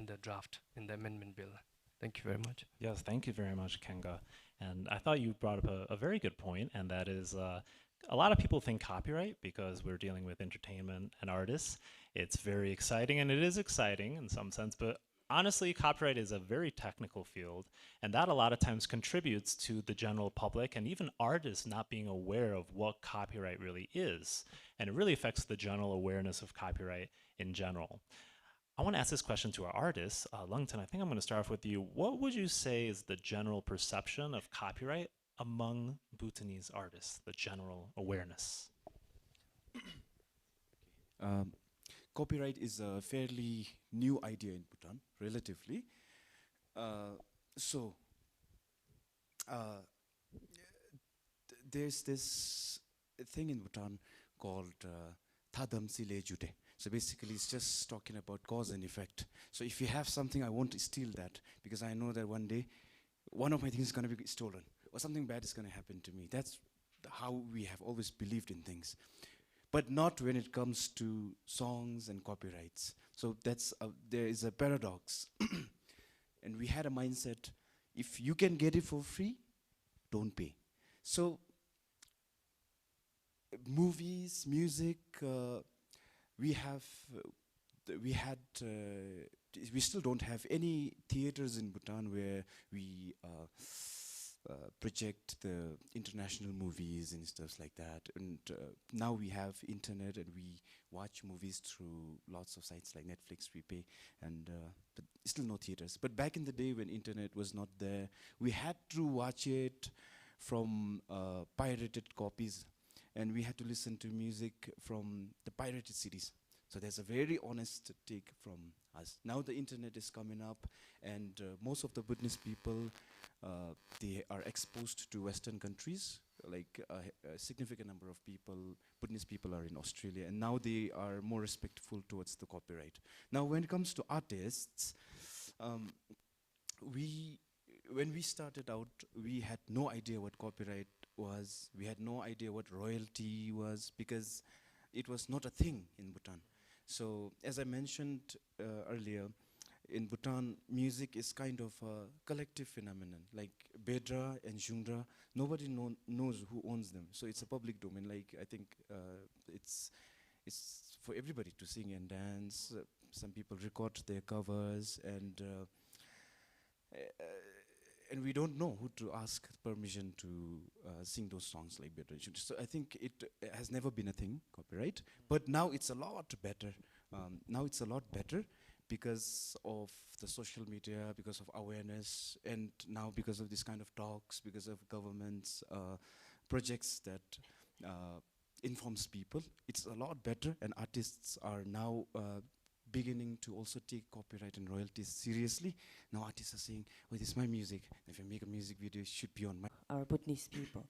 the draft, in the amendment bill. Thank you very much. Yes, thank you very much, Kenga. And I thought you brought up a very good point, and that is a lot of people think copyright because we're dealing with entertainment and artists. It's very exciting, and it is exciting in some sense, but honestly, copyright is a very technical field, and that a lot of times contributes to the general public and even artists not being aware of what copyright really is. And it really affects the general awareness of copyright in general. I want to ask this question to our artists. Lungten, I think I'm going to start off with you. What would you say is the general perception of copyright among Bhutanese artists, the general awareness? Copyright is a fairly new idea in Bhutan, relatively. So, there's this thing in Bhutan called Thadam Sile Jute. So basically, it's just talking about cause and effect. So if you have something, I won't steal that because I know that one day, one of my things is going to be stolen or something bad is going to happen to me. That's how we have always believed in things. But not when it comes to songs and copyrights. So there is a paradox. And we had a mindset, if you can get it for free, don't pay. So movies, music, we still don't have any theaters in Bhutan where we project the international movies and stuff like that. And now we have internet and we watch movies through lots of sites like Netflix, we pay, and but still no theaters. But back in the day when internet was not there, we had to watch it from pirated copies, and we had to listen to music from the pirated CDs. So there's a very honest take from us. Now the internet is coming up, and most of the Bhutanese people, they are exposed to Western countries. Like a significant number of people, Bhutanese people, are in Australia, and now they are more respectful towards the copyright. Now, when it comes to artists, when we started out, we had no idea what copyright was. We had no idea what royalty was because it was not a thing in Bhutan. So, as I mentioned earlier, in Bhutan, music is kind of a collective phenomenon. Like Bedra and Jungdra, nobody knows who owns them. So it's a public domain. Like I think it's for everybody to sing and dance. Some people record their covers, and we don't know who to ask permission to sing those songs like Bedra and Jungdra. So I think it has never been a thing, copyright. But now it's a lot better. Now it's a lot better, because of the social media, because of awareness, and now because of this kind of talks, because of government's projects that informs people. It's a lot better, and artists are now beginning to also take copyright and royalties seriously. Now artists are saying, oh, this is my music. If I make a music video, it should be on my... Our Bhutanese people.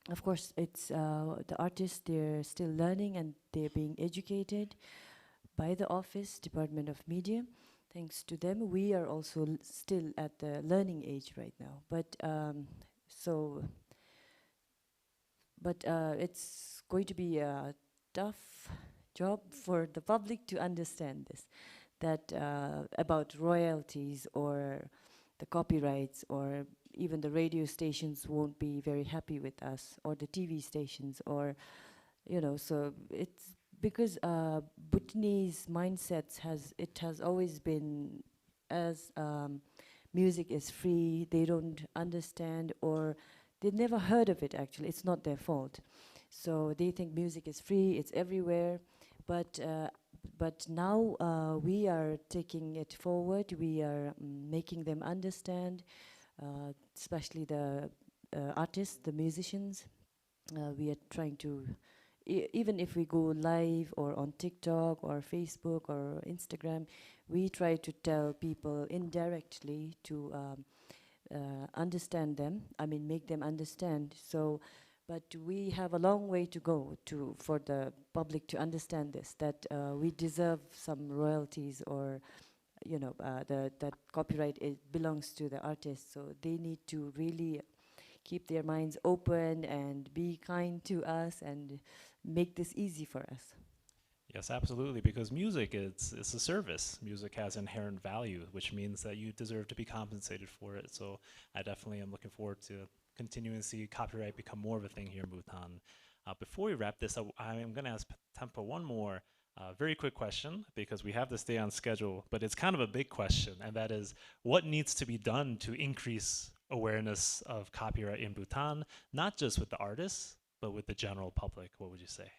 Of course, it's the artists, they're still learning and they're being educated by the office, Department of Media. Thanks to them, we are also still at the learning age right now. But but it's going to be a tough job for the public to understand this, that about royalties or the copyrights, or even the radio stations won't be very happy with us, or the TV stations, or so it's because Bhutanese mindsets has always been as music is free. They don't understand, or they've never heard of it. Actually, it's not their fault. So they think music is free, it's everywhere. But now we are taking it forward. We are making them understand, especially the artists, the musicians. We are trying to, even if we go live or on TikTok or Facebook or Instagram, we try to tell people indirectly to understand them. I mean, make them understand. So, but we have a long way to go for the public to understand this, that we deserve some royalties, or that copyright, it belongs to the artist. So they need to really keep their minds open and be kind to us and make this easy for us. Yes, absolutely, because music it's a service. Music has inherent value, which means that you deserve to be compensated for it. So I definitely am looking forward to continuing to see copyright become more of a thing here in Bhutan. Before we wrap this up, I am going to ask Tempa one more very quick question, because we have to stay on schedule, but it's kind of a big question, and that is, what needs to be done to increase awareness of copyright in Bhutan, not just with the artists, but with the general public? What would you say?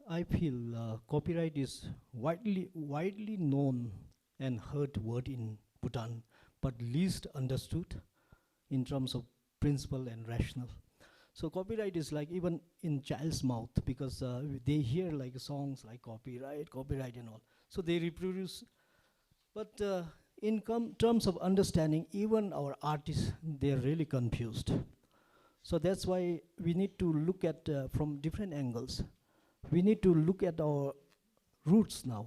I feel copyright is widely known and heard word in Bhutan, but least understood in terms of principle and rational. So copyright is like even in child's mouth, because they hear like songs like copyright and all. So they reproduce. But in terms of understanding, even our artists, they're really confused. So that's why we need to look at from different angles. We need to look at our roots now,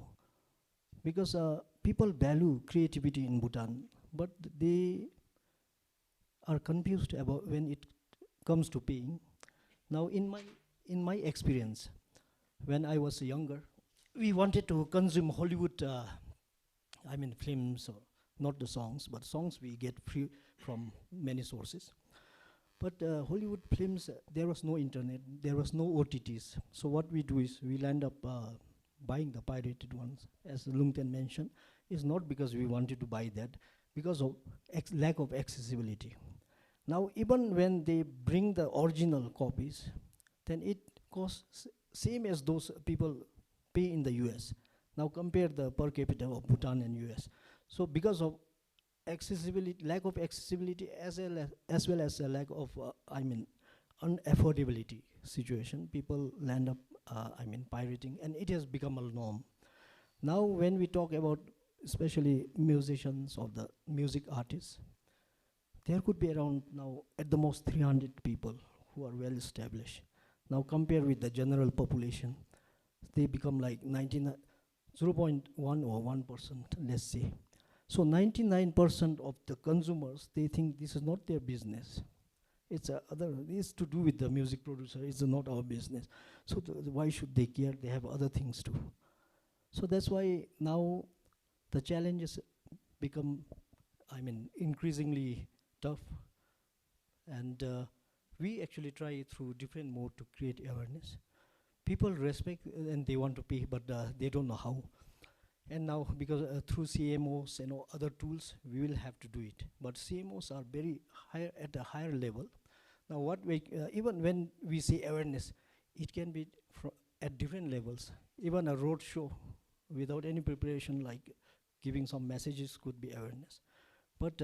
because people value creativity in Bhutan, but they are confused about when it comes to paying. Now, in my experience, when I was younger, we wanted to consume Hollywood, films, or not the songs, but songs we get free from many sources. But Hollywood films, there was no internet, there was no OTTs. So what we do is we'll end up buying the pirated ones, as Lungten mentioned. It's not because we wanted to buy that, because of lack of accessibility. Now, even when they bring the original copies, then it costs same as those people pay in the US. Now compare the per capita of Bhutan and US. So because of accessibility, lack of accessibility, as well as a lack of, unaffordability situation, people land up, pirating, and it has become a norm. Now when we talk about especially musicians or the music artists, there could be around now at the most 300 people who are well established. Now compare with the general population, they become like 0.1 or 1%, let's say. So 99% of the consumers, they think this is not their business. It's to do with the music producer, it's not our business. So why should they care? They have other things to. So that's why now the challenges become, increasingly tough. And we actually try through different mode to create awareness. People respect and they want to pay, but they don't know how. And now, because through CMOs and other tools, we will have to do it. But CMOs are very higher, at a higher level. Now, what we, even when we say awareness, it can be at different levels. Even a road show without any preparation, like giving some messages, could be awareness. But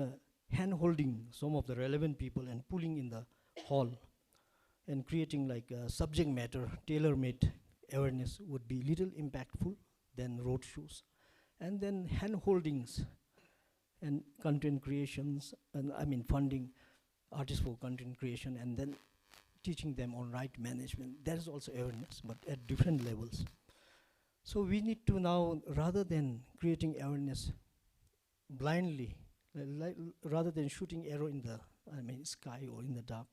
hand-holding some of the relevant people and pulling in the hall and creating like subject matter, tailor-made awareness would be little impactful than road shows. And then hand-holdings and content creations, and funding artists for content creation, and then teaching them on right management. That is also awareness, but at different levels. So we need to now, rather than creating awareness blindly, rather than shooting arrow in the sky or in the dark,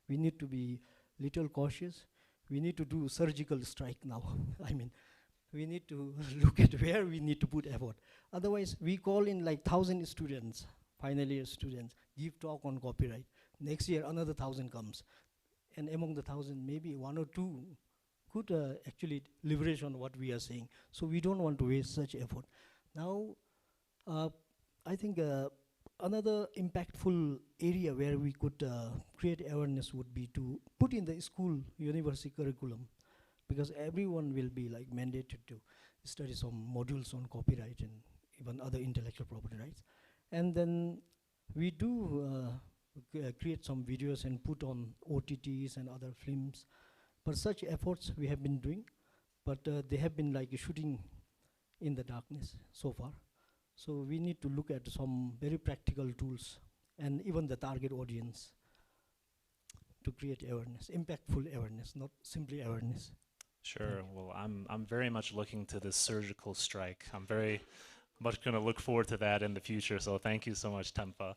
we need to be little cautious. We need to do surgical strike now. I mean, we need to look at where we need to put effort. Otherwise, we call in like 1,000 students, final year students, give talk on copyright. Next year, another 1,000 comes. And among the 1,000, maybe one or two could actually leverage on what we are saying. So we don't want to waste such effort. Now, I think another impactful area where we could create awareness would be to put in the school university curriculum, because everyone will be like mandated to study some modules on copyright and even other intellectual property rights. And then we do create some videos and put on OTTs and other films. But such efforts we have been doing, but they have been like shooting in the darkness so far. So we need to look at some very practical tools and even the target audience to create awareness, impactful awareness, not simply awareness. Sure. Well, I'm very much looking to this surgical strike. I'm very much going to look forward to that in the future. So thank you so much, Tempa.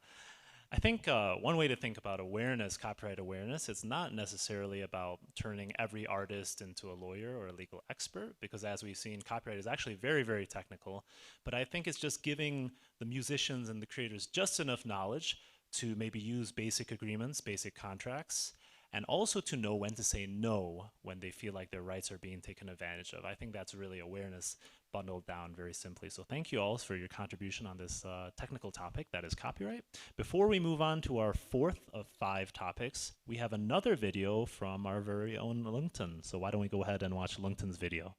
I think one way to think about awareness, copyright awareness, it's not necessarily about turning every artist into a lawyer or a legal expert, because as we've seen, copyright is actually very, very technical. But I think it's just giving the musicians and the creators just enough knowledge to maybe use basic agreements, basic contracts, and also to know when to say no when they feel like their rights are being taken advantage of. I think that's really awareness bundled down very simply. So thank you all for your contribution on this technical topic that is copyright. Before we move on to our fourth of 5 topics, we have another video from our very own Lungten. So why don't we go ahead and watch Lungten's video.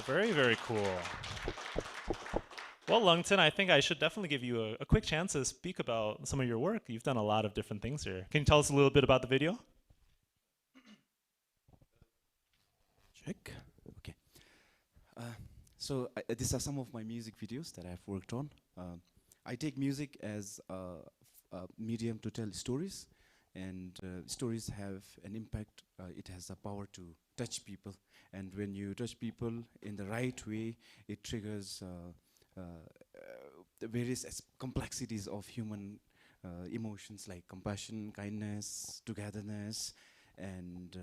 Very, very cool. Well, Lungten, I think I should definitely give you a quick chance to speak about some of your work. You've done a lot of different things here. Can you tell us a little bit about the video? Check. Okay. So these are some of my music videos that I've worked on. I take music as a medium to tell stories, and stories have an impact. It has the power to touch people, and when you touch people in the right way, it triggers the various complexities of human emotions like compassion, kindness, togetherness, and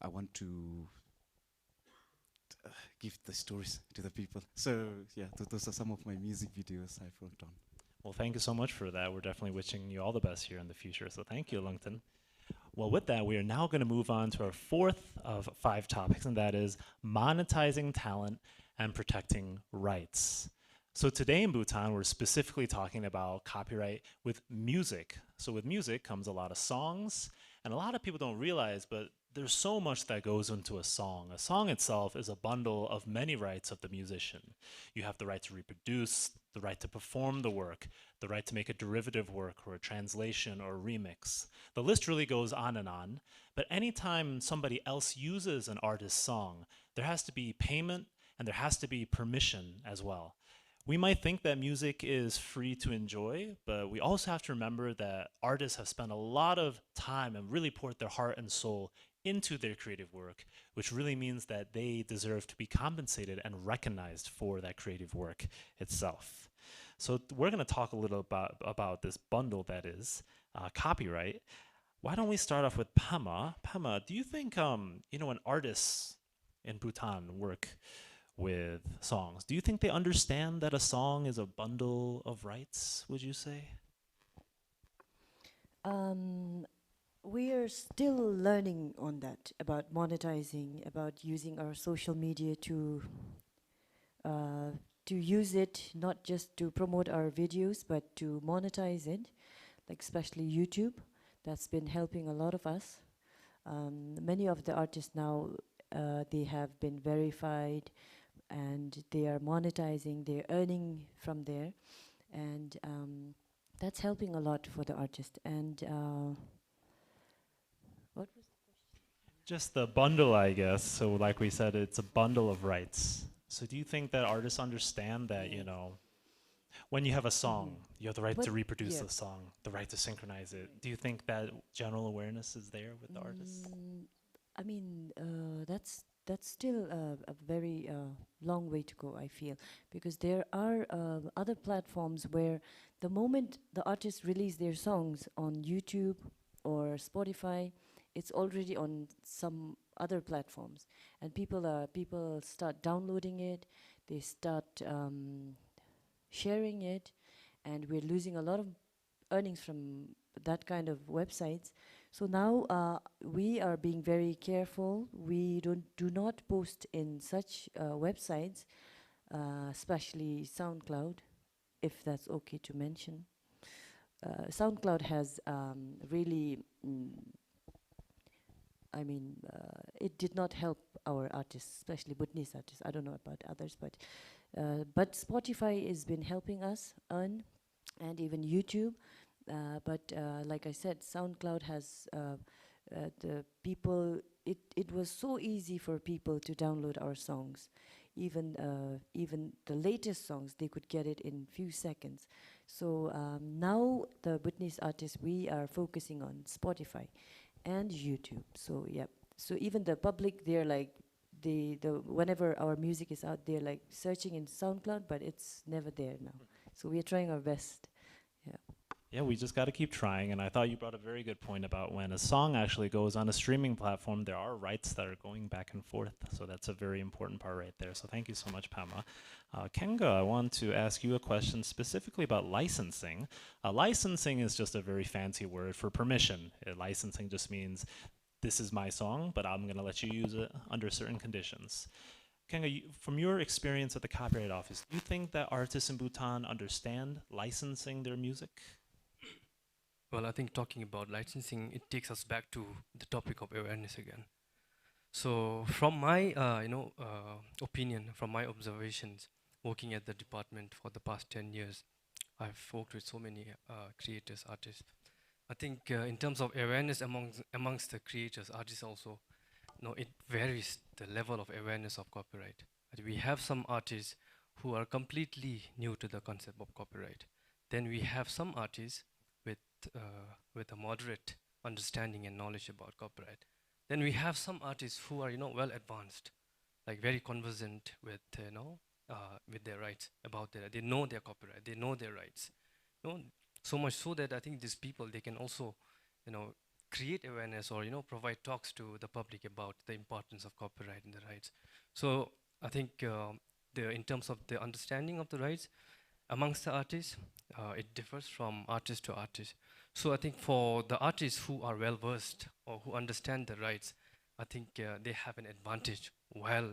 I want to give the stories to the people. So yeah, those are some of my music videos I've worked on. Well, thank you so much for that. We're definitely wishing you all the best here in the future. So thank you, Lungten. Well, with that, we are now going to move on to our fourth of 5 topics, and that is monetizing talent and protecting rights. So today in Bhutan, we're specifically talking about copyright with music. So with music comes a lot of songs, and a lot of people don't realize, but there's so much that goes into a song. A song itself is a bundle of many rights of the musician. You have the right to reproduce, the right to perform the work, the right to make a derivative work or a translation or a remix. The list really goes on and on, but anytime somebody else uses an artist's song, there has to be payment and there has to be permission as well. We might think that music is free to enjoy, but we also have to remember that artists have spent a lot of time and really poured their heart and soul into their creative work, which really means that they deserve to be compensated and recognized for that creative work itself. So we're going to talk a little about this bundle that is copyright. Why don't we start off with Pema? Pema, do you think when artists in Bhutan work with songs, do you think they understand that a song is a bundle of rights, would you say? Um, we are still learning on that about monetizing, about using our social media uh, to use it not just to promote our videos but to monetize it, like especially YouTube. That's been helping a lot of us. Many of the artists now they have been verified and they are monetizing, they're earning from there, and that's helping a lot for the artist. And what was Just the bundle, I guess. So, like we said, it's a bundle of rights. So, do you think that artists understand that, you Yes. know, when you have a song, you have the right But to reproduce yeah. the song, the right to synchronize it. Do you think that general awareness is there with the artists? I mean, that's still a very long way to go, I feel, because there are other platforms where the moment the artists release their songs on YouTube or Spotify, it's already on some other platforms, and people start downloading it, they start sharing it, and we're losing a lot of earnings from that kind of websites. So now we are being very careful. We do not post in such websites, especially SoundCloud, if that's okay to mention. SoundCloud has really, it did not help our artists, especially Bhutanese artists. I don't know about others, but Spotify has been helping us earn, and even YouTube. Like I said, SoundCloud has the people. It was so easy for people to download our songs, even the latest songs. They could get it in few seconds. So now the Bhutanese artists, we are focusing on Spotify and YouTube. So yeah. So even the public, they're like the whenever our music is out, they're like searching in SoundCloud, but it's never there now. So we are trying our best. Yeah. Yeah, we just got to keep trying. And I thought you brought a very good point about when a song actually goes on a streaming platform, there are rights that are going back and forth. So that's a very important part right there. So thank you so much, Pema. Kenga, I want to ask you a question specifically about licensing. Licensing is just a very fancy word for permission. Licensing just means this is my song, but I'm going to let you use it under certain conditions. Kenga, from your experience at the Copyright Office, do you think that artists in Bhutan understand licensing their music? Well, I think talking about licensing, it takes us back to the topic of awareness again. So from my, opinion, from my observations, working at the department for the past 10 years, I've worked with so many creators, artists. I think in terms of awareness amongst the creators, artists also, it varies the level of awareness of copyright. We have some artists who are completely new to the concept of copyright. Then we have some artists with a moderate understanding and knowledge about copyright. Then we have some artists who are well advanced, like very conversant with their rights about they know their copyright, they know their rights. So much so that I think these people, they can also create awareness or provide talks to the public about the importance of copyright and the rights. So I think in terms of the understanding of the rights amongst the artists, it differs from artist to artist. So I think for the artists who are well versed or who understand the rights, I think they have an advantage while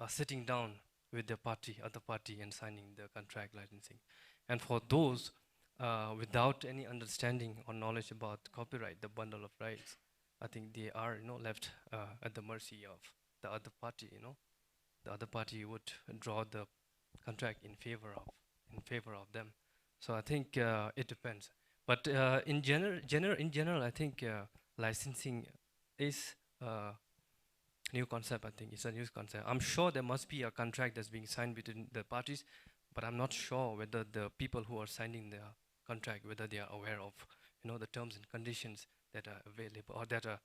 sitting down with the other party, and signing the contract licensing. And for those without any understanding or knowledge about copyright, the bundle of rights, I think they are left at the mercy of the other party. The other party would draw the contract in favor of them. So I think it depends. But in general, I think licensing is a new concept. I think it's a new concept. I'm sure there must be a contract that's being signed between the parties, but I'm not sure whether the people who are signing the contract, whether they are aware of the terms and conditions that are available or that are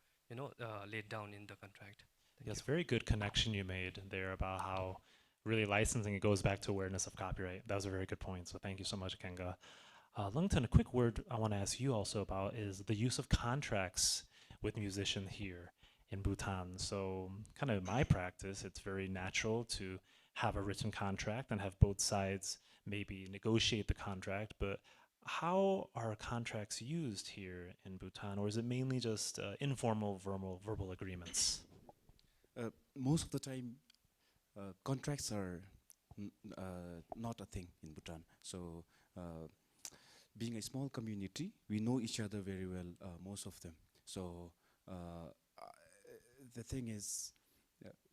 laid down in the contract. Yes, very good connection you made there about how really licensing, it goes back to awareness of copyright. That was a very good point. So thank you so much, Kenga. Lungton, a quick word I want to ask you also about is the use of contracts with musicians here in Bhutan. So kind of in my practice, it's very natural to have a written contract and have both sides maybe negotiate the contract, but how are contracts used here in Bhutan, or is it mainly just informal verbal agreements? Most of the time, contracts are not a thing in Bhutan. So, being a small community, we know each other very well, most of them. So, the thing is,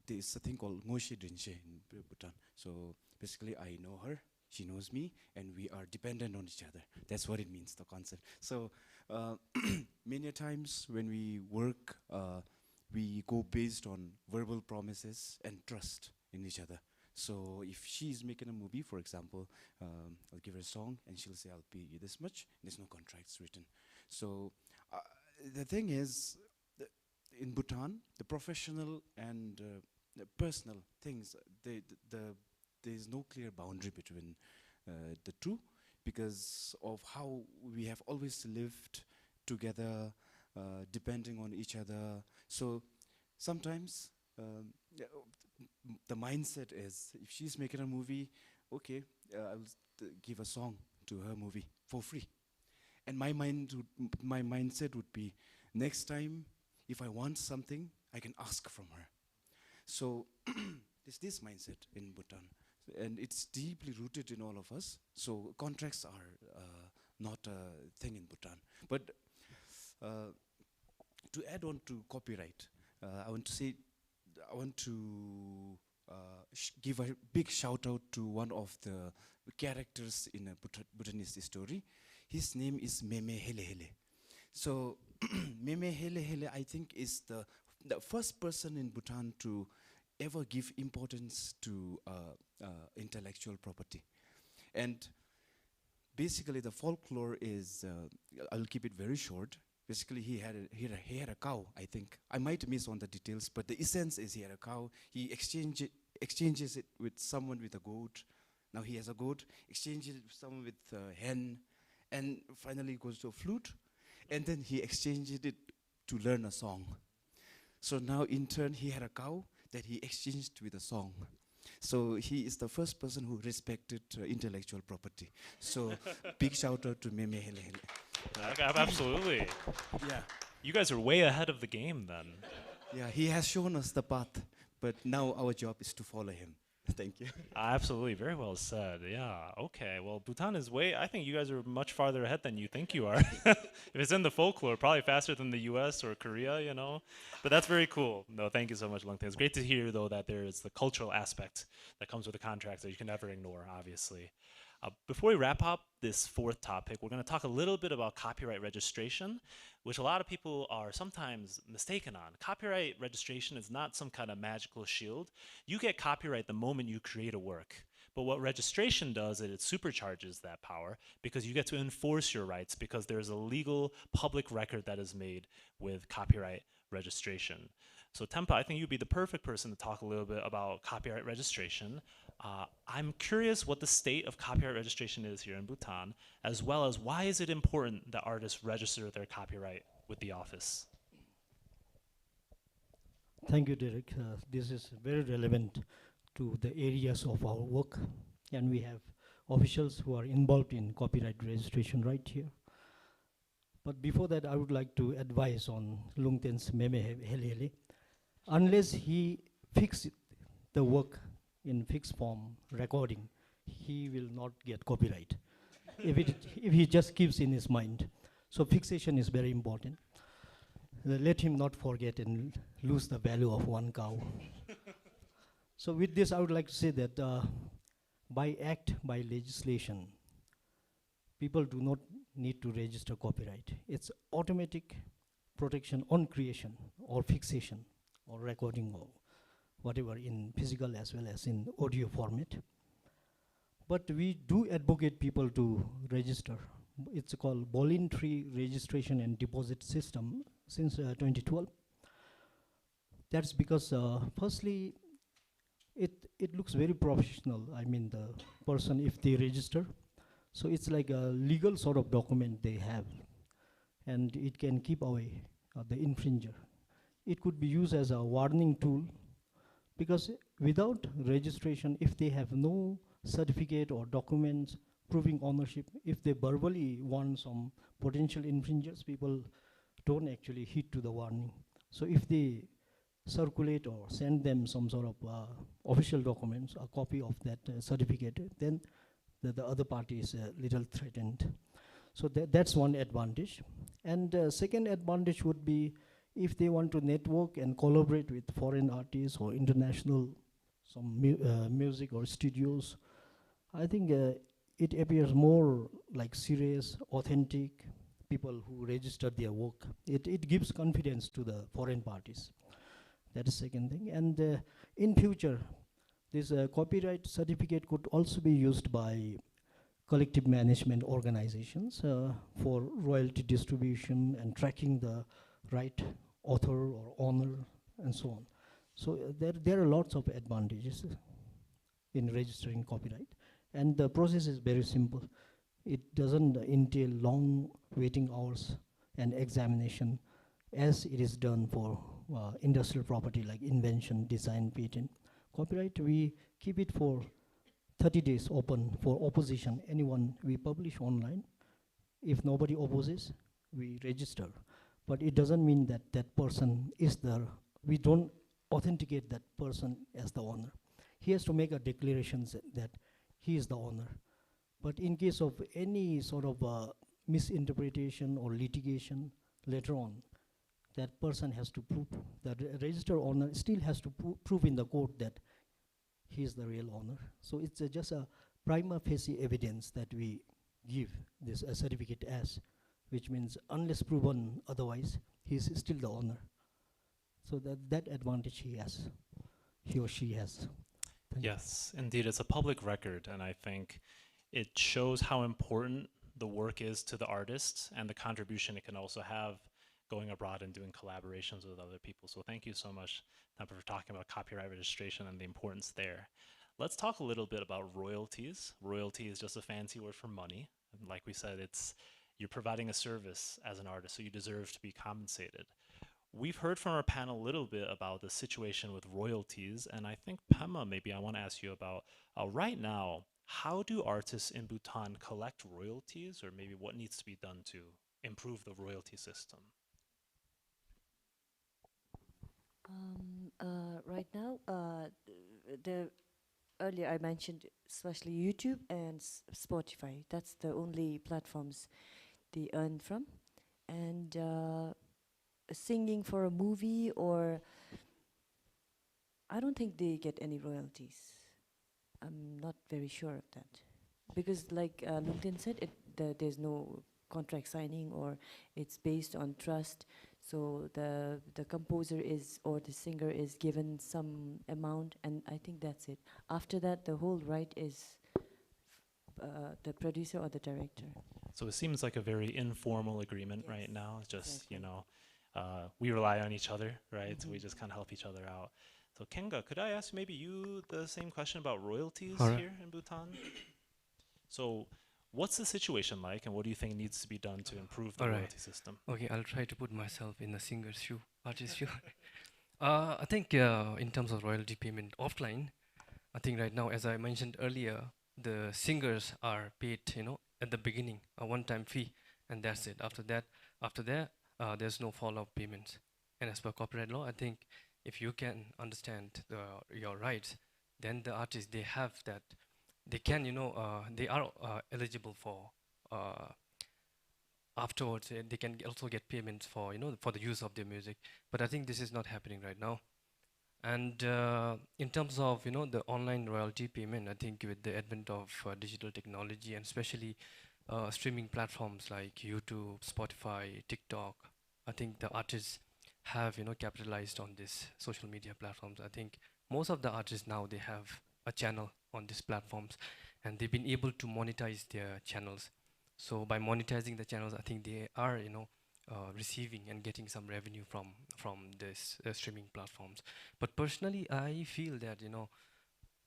there's a thing called Ngoshe Drinche in Bhutan. So, basically, I know her, she knows me, and we are dependent on each other. That's what it means, the concept. So, many a times when we work, we go based on verbal promises and trust in each other. So if she's making a movie, for example, I'll give her a song and she'll say, I'll pay you this much. There's no contracts written. So the thing is, in Bhutan, the professional and the personal things, there's no clear boundary between the two because of how we have always lived together, depending on each other. So sometimes the mindset is if she's making a movie, okay, I'll give a song to her movie for free. And my mindset would be next time if I want something, I can ask from her. So there's this mindset in Bhutan, and it's deeply rooted in all of us. So contracts are not a thing in Bhutan. But to add on to copyright, I want to give a big shout out to one of the characters in a Bhutanese story. His name is Meme Hele Hele. So Meme Hele Hele, I think, is the first person in Bhutan to ever give importance to intellectual property. And basically the folklore is, I'll keep it very short. Basically he had a cow, I think. I might miss on the details, but the essence is he had a cow. He exchanges it with someone with a goat. Now he has a goat, exchanges it with someone with a hen, and finally goes to a flute. And then he exchanged it to learn a song. So now in turn he had a cow that he exchanged with a song. So he is the first person who respected intellectual property. So big shout out to Meme Hele Hele. Absolutely. Yeah. You guys are way ahead of the game then. Yeah, he has shown us the path, but now our job is to follow him. Thank you. Absolutely, very well said. Yeah, okay. Well, Bhutan is I think you guys are much farther ahead than you think you are. If it's in the folklore, probably faster than the US or Korea, you know. But that's very cool. No, thank you so much, Lungten. It's great to hear, though, that there is the cultural aspect that comes with the contracts that you can never ignore, obviously. Before we wrap up this fourth topic, we're going to talk a little bit about copyright registration, which a lot of people are sometimes mistaken on. Copyright registration is not some kind of magical shield. You get copyright the moment you create a work. But what registration does is it supercharges that power because you get to enforce your rights because there's a legal public record that is made with copyright registration. So Tempa, I think you'd be the perfect person to talk a little bit about copyright registration. I'm curious what the state of copyright registration is here in Bhutan, as well as why is it important that artists register their copyright with the office? Thank you, Derek. This is very relevant to the areas of our work, and we have officials who are involved in copyright registration right here. But before that, I would like to advise on Lungten's Meme Hele Hele. Unless he fixes the work in fixed form recording, he will not get copyright if he just keeps in his mind. So fixation is very important. Let him not forget and lose the value of one cow. So with this, I would like to say that by legislation, people do not need to register copyright. It's automatic protection on creation or fixation or recording or whatever in physical as well as in audio format. But we do advocate people to register. It's called voluntary registration and deposit system since 2012. That's because firstly, it looks very professional. I mean, the person, if they register, so it's like a legal sort of document they have, and it can keep away the infringer. It could be used as a warning tool, because without registration, if they have no certificate or documents proving ownership. If they verbally warn some potential infringers, people don't actually heed to the warning. So if they circulate or send them some sort of official documents, a copy of that certificate, then the other party is a little threatened. So that's one advantage. And second advantage would be if they want to network and collaborate with foreign artists or international music or studios, I think it appears more like serious, authentic people who register their work. It gives confidence to the foreign parties. That is second thing. And in future, this copyright certificate could also be used by collective management organizations for royalty distribution and tracking the right author or owner and so on. So there are lots of advantages in registering copyright. And the process is very simple. It doesn't entail long waiting hours and examination as it is done for industrial property like invention, design, patent. Copyright, we keep it for 30 days open for opposition. Anyone we publish online. If nobody opposes, we register. But it doesn't mean that that person is we don't authenticate that person as the owner. He has to make a declaration that he is the owner. But in case of any sort of misinterpretation or litigation later on, that person has to prove, the registered owner still has to prove in the court that he is the real owner. So it's just a prima facie evidence that we give this certificate as, which means unless proven otherwise, he's still the owner. So that advantage he or she has. Thank Yes, indeed, it's a public record, and I think it shows how important the work is to the artist and the contribution it can also have going abroad and doing collaborations with other people. So thank you so much, Tampa, for talking about copyright registration and the importance there. Let's talk a little bit about royalties. Royalty is just a fancy word for money. And like we said, you're providing a service as an artist, so you deserve to be compensated. We've heard from our panel a little bit about the situation with royalties, and I think, Pema, maybe I want to ask you about right now, how do artists in Bhutan collect royalties, or maybe what needs to be done to improve the royalty system? Right now, the earlier I mentioned especially YouTube and Spotify. That's the only platforms they earn from. And singing for a movie, or I don't think they get any royalties. I'm not very sure of that, because like LinkedIn said, there's no contract signing, or it's based on trust. So the composer is, or the singer is given some amount, and I think that's it. After that, the whole right is the producer or the director. So it seems like a very informal agreement right Yes, now. It's just, exactly. we rely on each other, right? So we Mhm. just kind of help each other out. So Kenga, could I ask maybe you the same question about royalties All right. here in Bhutan? So what's the situation like, and what do you think needs to be done to improve the All right. royalty system? Okay, I'll try to put myself in the singer's shoe, artist's shoe. I think in terms of royalty payment offline, I think right now, as I mentioned earlier, the singers are paid, at the beginning, a one-time fee, and that's it. After that, there's no follow-up payments. And as per copyright law, I think if you can understand your rights, then the artists, they have that, they can, they are eligible for afterwards. They can also get payments for, for the use of their music. But I think this is not happening right now. And in terms of the online royalty payment, I think with the advent of digital technology, and especially streaming platforms like YouTube, Spotify, TikTok, I think the artists have capitalized on this social media platforms. I think most of the artists now, they have a channel on these platforms, and they've been able to monetize their channels. So by monetizing the channels, I think they are receiving and getting some revenue from this streaming platforms. But personally, I feel that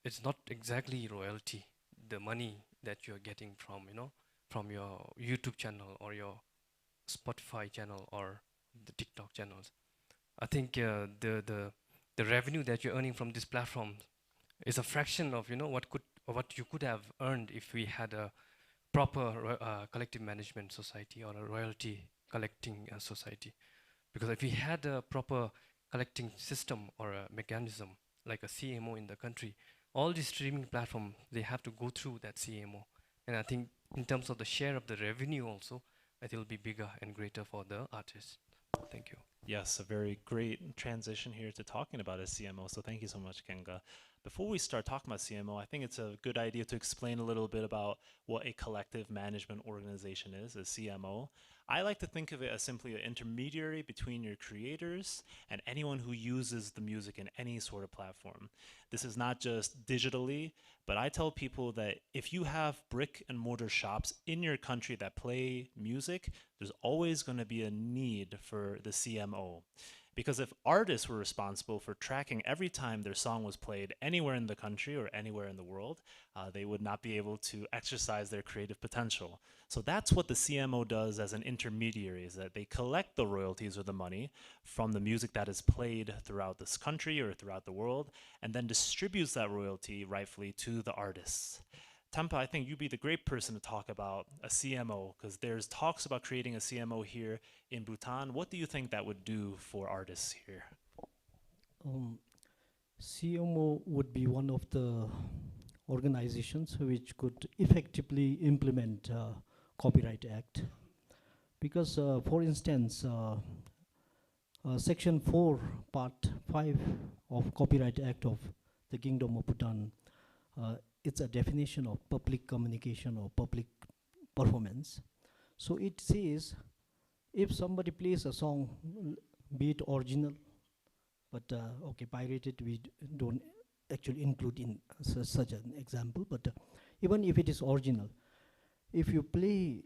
it's not exactly royalty, the money that you're getting from your YouTube channel or your Spotify channel or the TikTok channels. I think the revenue that you're earning from this platform is a fraction of what you could have earned if we had a proper collective management society or a royalty collecting society. Because if we had a proper collecting system or a mechanism like a CMO in the country, all these streaming platforms, they have to go through that CMO. And I think in terms of the share of the revenue also, it will be bigger and greater for the artists. Thank you. Yes, a very great transition here to talking about a CMO. So thank you so much, Kenga. Before we start talking about CMO, I think it's a good idea to explain a little bit about what a collective management organization is, a CMO. I like to think of it as simply an intermediary between your creators and anyone who uses the music in any sort of platform. This is not just digitally, but I tell people that if you have brick and mortar shops in your country that play music, there's always going to be a need for the CMO. Because if artists were responsible for tracking every time their song was played anywhere in the country or anywhere in the world, they would not be able to exercise their creative potential. So that's what the CMO does as an intermediary, is that they collect the royalties or the money from the music that is played throughout this country or throughout the world, and then distributes that royalty rightfully to the artists. Tampa, I think you'd be the great person to talk about a CMO, because there's talks about creating a CMO here in Bhutan. What do you think that would do for artists here? CMO would be one of the organizations which could effectively implement Copyright Act. Because, for instance, Section 4, Part 5 of Copyright Act of the Kingdom of Bhutan, it's a definition of public communication or public performance. So it says, if somebody plays a song, be it original, but okay, pirated, we don't actually include in such an example, but even if it is original, if you play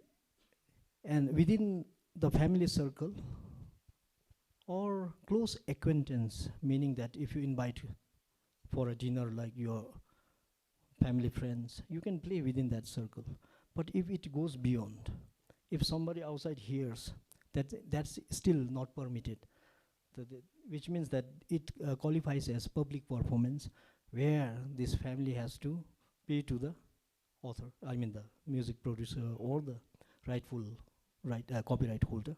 and within the family circle or close acquaintance, meaning that if you invite for a dinner like your family friends, you can play within that circle. But if it goes beyond, if somebody outside hears, that's still not permitted, which means that it qualifies as public performance, where this family has to pay to the author, I mean the music producer or the rightful copyright holder.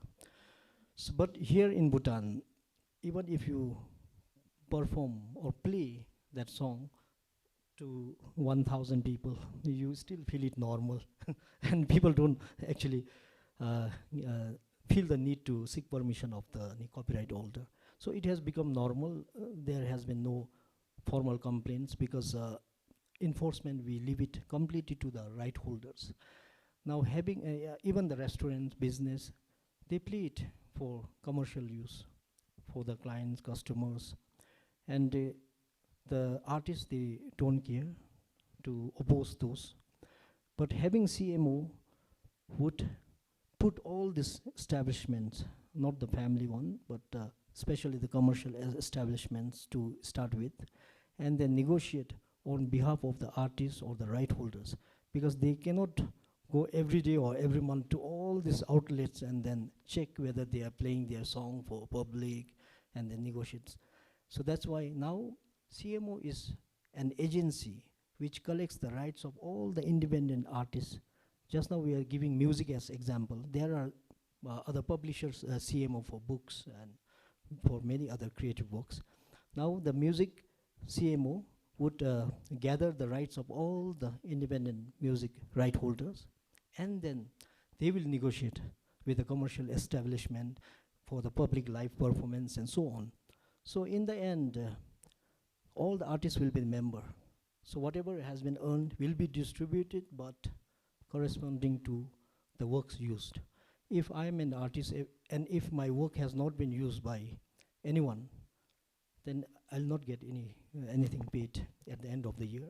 So, but here in Bhutan, even if you perform or play that song to 1,000 people, you still feel it normal. And people don't actually feel the need to seek permission of the copyright holder. So it has become normal. There has been no formal complaints, because enforcement, we leave it completely to the right holders. Now having even the restaurant business, they play it for commercial use, for the clients, customers, and the artists, they don't care to oppose those. But having CMO would put all these establishments, not the family one, but especially the commercial establishments to start with, and then negotiate on behalf of the artists or the right holders, because they cannot go every day or every month to all these outlets and then check whether they are playing their song for public and then negotiate. So that's why now CMO is an agency which collects the rights of all the independent artists. Just now we are giving music as example. There are other publishers, CMO for books and for many other creative works. Now the music CMO would gather the rights of all the independent music right holders, and then they will negotiate with the commercial establishment for the public live performance and so on. So in the end, all the artists will be the member. So whatever has been earned will be distributed, but corresponding to the works used. If I'm an artist, and if my work has not been used by anyone, then I'll not get anything paid at the end of the year.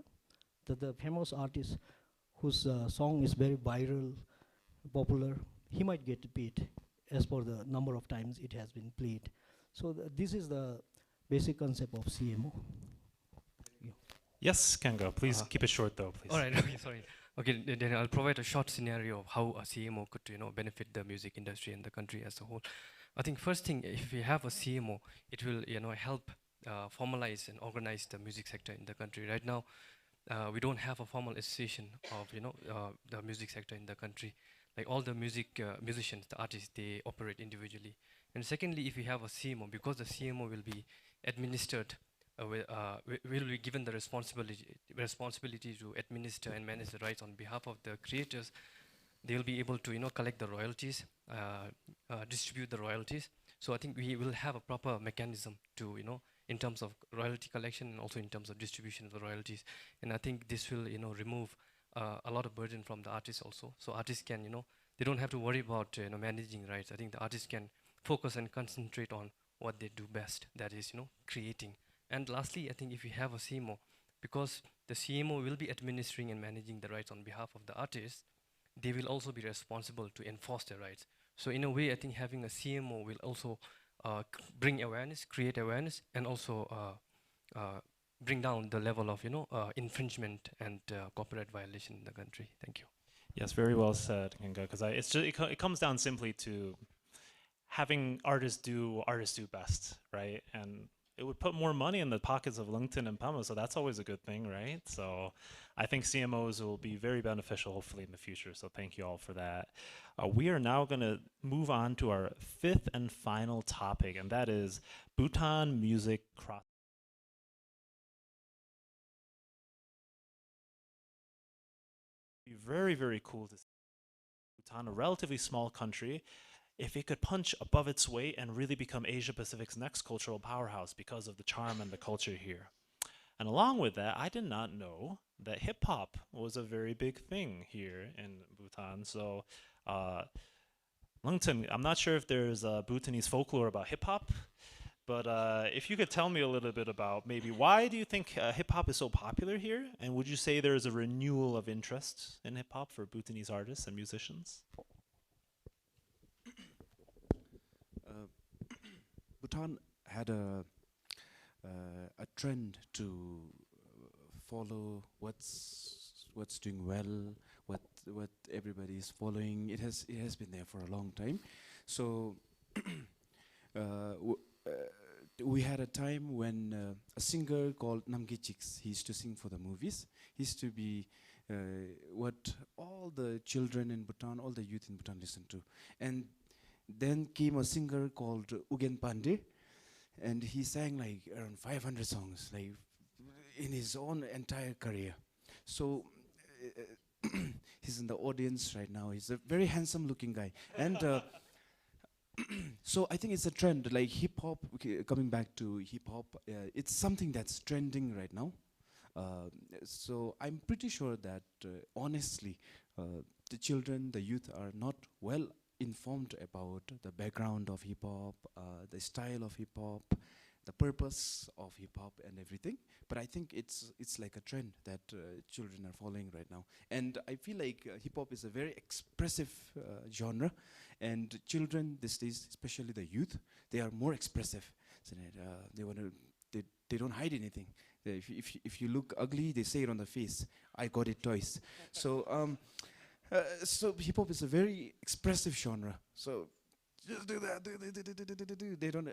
The famous artist whose song is very viral, popular, he might get paid as per the number of times it has been played. So this is the basic concept of CMO. Yes, Kenga, please keep it short though, please. All right, okay, sorry. Okay, then I'll provide a short scenario of how a CMO could, benefit the music industry and the country as a whole. I think first thing, if we have a CMO, it will, help formalize and organize the music sector in the country. Right now, we don't have a formal association of the music sector in the country. Like all the musicians, the artists, they operate individually. And secondly, if we have a CMO, because the CMO will be administered, will be given the responsibility to administer and manage the rights on behalf of the creators, they will be able to collect the royalties, distribute the royalties. So I think we will have a proper mechanism to in terms of royalty collection and also in terms of distribution of the royalties. And I think this will remove a lot of burden from the artists also. So artists can they don't have to worry about managing rights. I think the artists can focus and concentrate on what they do best, that is creating. And lastly, I think if you have a CMO, because the CMO will be administering and managing the rights on behalf of the artists, they will also be responsible to enforce their rights. So in a way, I think having a CMO will also bring awareness, create awareness, and also bring down the level of infringement and copyright violation in the country. Thank you. Yes, very well said, Kinga. Because it comes down simply to having artists do best, right? And it would put more money in the pockets of Lungten and Pama, so that's always a good thing, right? So I think CMOs will be very beneficial, hopefully, in the future. So thank you all for that. We are now going to move on to our fifth and final topic, and that is Bhutan music cross. Be very, very cool to see Bhutan, a relatively small country, if it could punch above its weight and really become Asia Pacific's next cultural powerhouse because of the charm and the culture here. And along with that, I did not know that hip hop was a very big thing here in Bhutan. So, Lungten, I'm not sure if there's Bhutanese folklore about hip hop, but if you could tell me a little bit about maybe why do you think hip hop is so popular here? And would you say there's a renewal of interest in hip hop for Bhutanese artists and musicians? Bhutan had a trend to follow what's doing well, what everybody is following. It has been there for a long time. So we had a time when a singer called Namgi Chicks, he used to sing for the movies. He used to be what all the children in Bhutan, all the youth in Bhutan listened to. And then came a singer called Ugen Pandey, and he sang like around 500 songs, like in his own entire career. So he's in the audience right now. He's a very handsome-looking guy, and so I think it's a trend, like hip hop. Coming back to hip hop, it's something that's trending right now. So I'm pretty sure that honestly, the children, the youth are not well informed about the background of hip hop, the style of hip hop, the purpose of hip hop, and everything. But I think it's like a trend that children are following right now. And I feel like hip hop is a very expressive genre, and children these days, especially the youth, they are more expressive. So they don't hide anything. If you look ugly, they say it on the face. I got it twice. So hip hop is a very expressive genre. So just do that. They don't.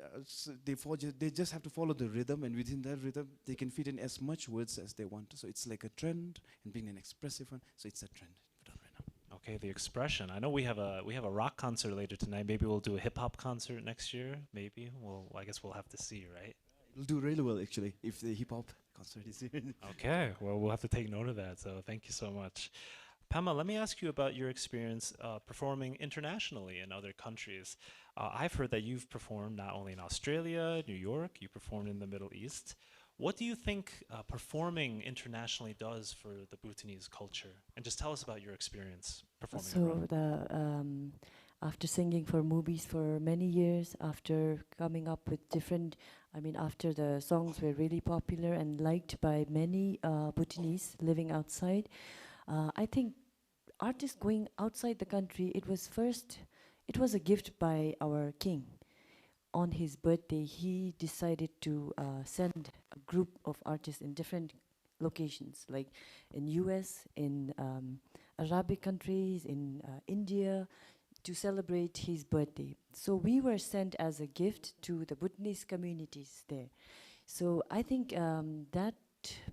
They just have to follow the rhythm, and within that rhythm, they can fit in as much words as they want. So it's like a trend, and being an expressive one. So it's a trend right now. Okay, the expression. I know we have a rock concert later tonight. Maybe we'll do a hip hop concert next year. Maybe. Well, I guess we'll have to see, right? It'll do really well actually if the hip hop concert is here. Okay. Well, we'll have to take note of that. So thank you so much. Pema, let me ask you about your experience performing internationally in other countries. I've heard that you've performed not only in Australia, New York, you performed in the Middle East. What do you think performing internationally does for the Bhutanese culture? And just tell us about your experience performing abroad. After singing for movies for many years, after coming up with different, after the songs were really popular and liked by many Bhutanese living outside, I think artists going outside the country, it was a gift by our king. On his birthday, he decided to send a group of artists in different locations, like in US, in Arabic countries, in India, to celebrate his birthday. So we were sent as a gift to the Bhutanese communities there. So I think that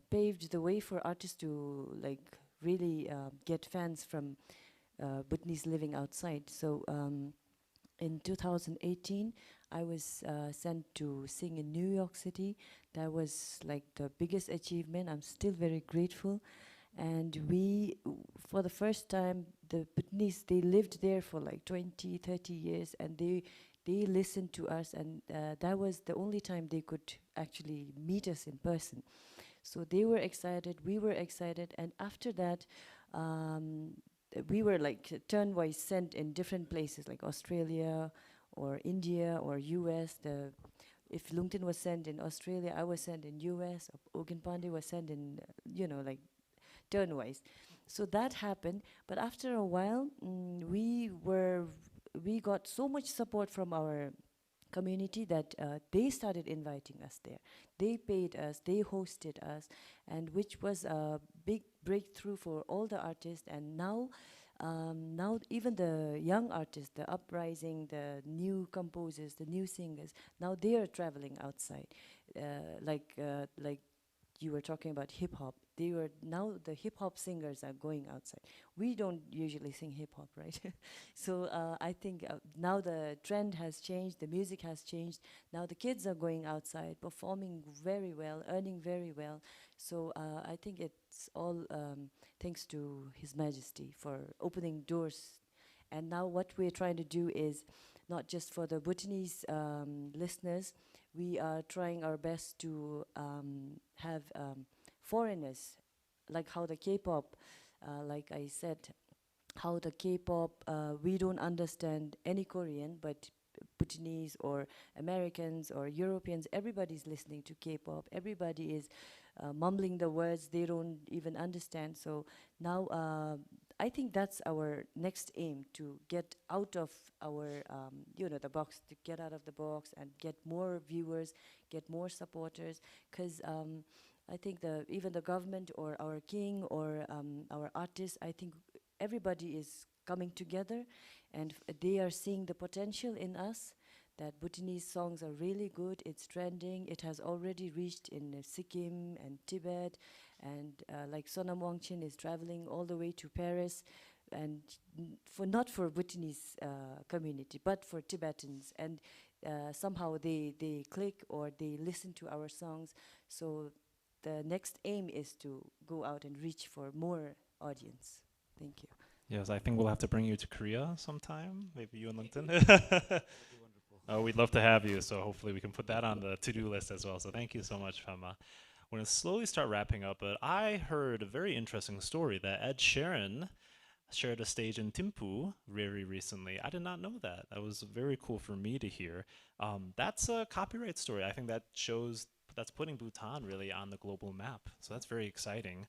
paved the way for artists to like really get fans from Bhutanese living outside. So in 2018, I was sent to sing in New York City. That was like the biggest achievement. I'm still very grateful. And for the first time, the Bhutanese, they lived there for like 20, 30 years, and they listened to us, and that was the only time they could actually meet us in person. So they were excited, we were excited, and after that, we were like turnwise sent in different places like Australia or India or US. If Lungten was sent in Australia, I was sent in US, or Ogun Pandey was sent in, like turnwise. So that happened, but after a while, we got so much support from our community that they started inviting us there. They paid us, they hosted us, and which was a big breakthrough for all the artists. And now even the young artists, the uprising, the new composers, the new singers, now they are traveling outside, like you were talking about hip hop. They were now the hip hop singers are going outside. We don't usually sing hip hop, right? So I think now the trend has changed, the music has changed. Now the kids are going outside, performing very well, earning very well. So I think it's all thanks to His Majesty for opening doors. And now what we're trying to do is not just for the Bhutanese listeners, we are trying our best to have foreigners, like how the K-pop, like I said, how the K-pop, we don't understand any Korean, but Bhutanese or Americans or Europeans, everybody's listening to K-pop. Everybody is mumbling the words they don't even understand. So now I think that's our next aim, to get out of our, the box, to get out of the box and get more viewers, get more supporters. Because I think even the government or our king or our artists, I think everybody is coming together, and they are seeing the potential in us, that Bhutanese songs are really good. It's trending. It has already reached in Sikkim and Tibet, and like Sonam Wangchin is traveling all the way to Paris, and not for Bhutanese community, but for Tibetans. And somehow they click or they listen to our songs. So the next aim is to go out and reach for more audience. Thank you. Yes, I think we'll have to bring you to Korea sometime. Maybe you and LinkedIn. Oh, we'd love to have you, so hopefully we can put that on the to-do list as well. So thank you so much, Fema. We're going to slowly start wrapping up, but I heard a very interesting story that Ed Sheeran shared a stage in Thimphu very recently. I did not know that. That was very cool for me to hear. That's a copyright story. I think that shows that's putting Bhutan really on the global map. So that's very exciting.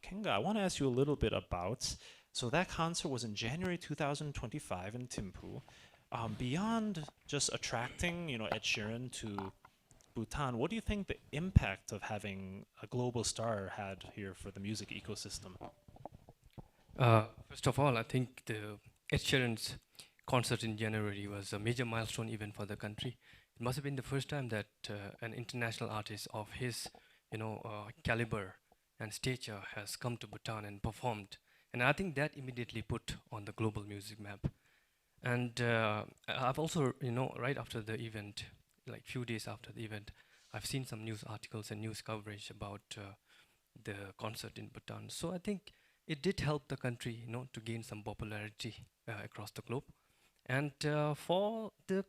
Kenga, I want to ask you a little bit about, so that concert was in January 2025 in Thimphu. Beyond just attracting, Ed Sheeran to Bhutan, what do you think the impact of having a global star had here for the music ecosystem? First of all, I think the Ed Sheeran's concert in January was a major milestone event for the country. It must have been the first time that an international artist of his, caliber and stature has come to Bhutan and performed. And I think that immediately put on the global music map. And I've also, right after the event, like few days after the event, I've seen some news articles and news coverage about the concert in Bhutan. So I think it did help the country, to gain some popularity across the globe. And for the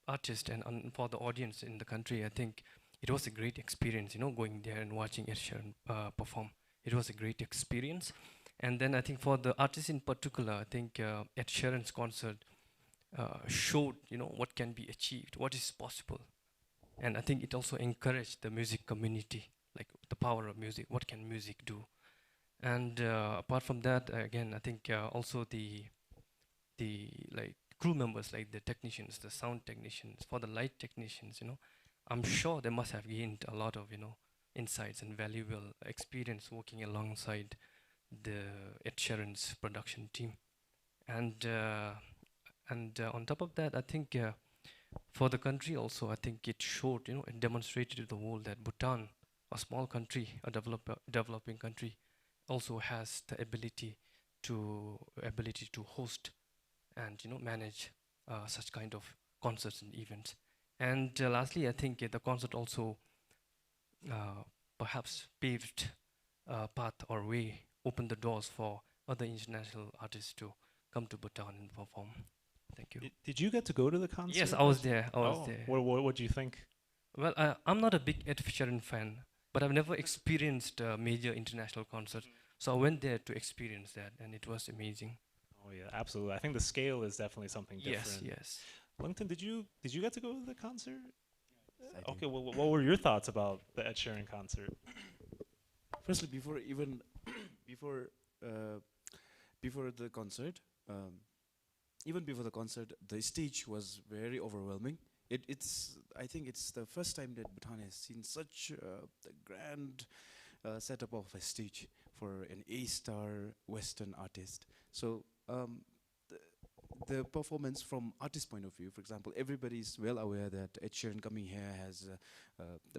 artist and for the audience in the country, I think it was a great experience, going there and watching Ed Sheeran perform. It was a great experience. And then I think for the artists in particular, I think Ed Sheeran's concert showed, what can be achieved, what is possible. And I think it also encouraged the music community, like the power of music, what can music do. And apart from that, again, I think also the like crew members, like the technicians, the sound technicians, for the light technicians, I'm sure they must have gained a lot of, insights and valuable experience working alongside the Ed Sheeran's production team. And on top of that, I think for the country also, I think it showed, it demonstrated to the world that Bhutan a small country, a developing country, also has the ability to host and manage such kind of concerts and events. And lastly, I think the concert also uh, perhaps paved a path or way, opened the doors for other international artists to come to Bhutan and perform. Thank you. Did you get to go to the concert? Yes, I was there. I was Oh, there. what do you think? Well, I'm not a big Ed Sheeran fan, but I've never experienced a major international concert. So I went there to experience that, and it was amazing. Oh yeah, absolutely. I think the scale is definitely something Yes, different. yes. Wellington, did you get to go to the concert? I did. Okay, well, what were your thoughts about the Ed Sheeran concert? Firstly, before even before uh, before the concert, even before the concert, the stage was very overwhelming. It's I think it's the first time that Bhutan has seen such a grand setup of a stage for an A-star Western artist. So the performance from artist point of view, for example, everybody is well aware that Ed Sheeran coming here has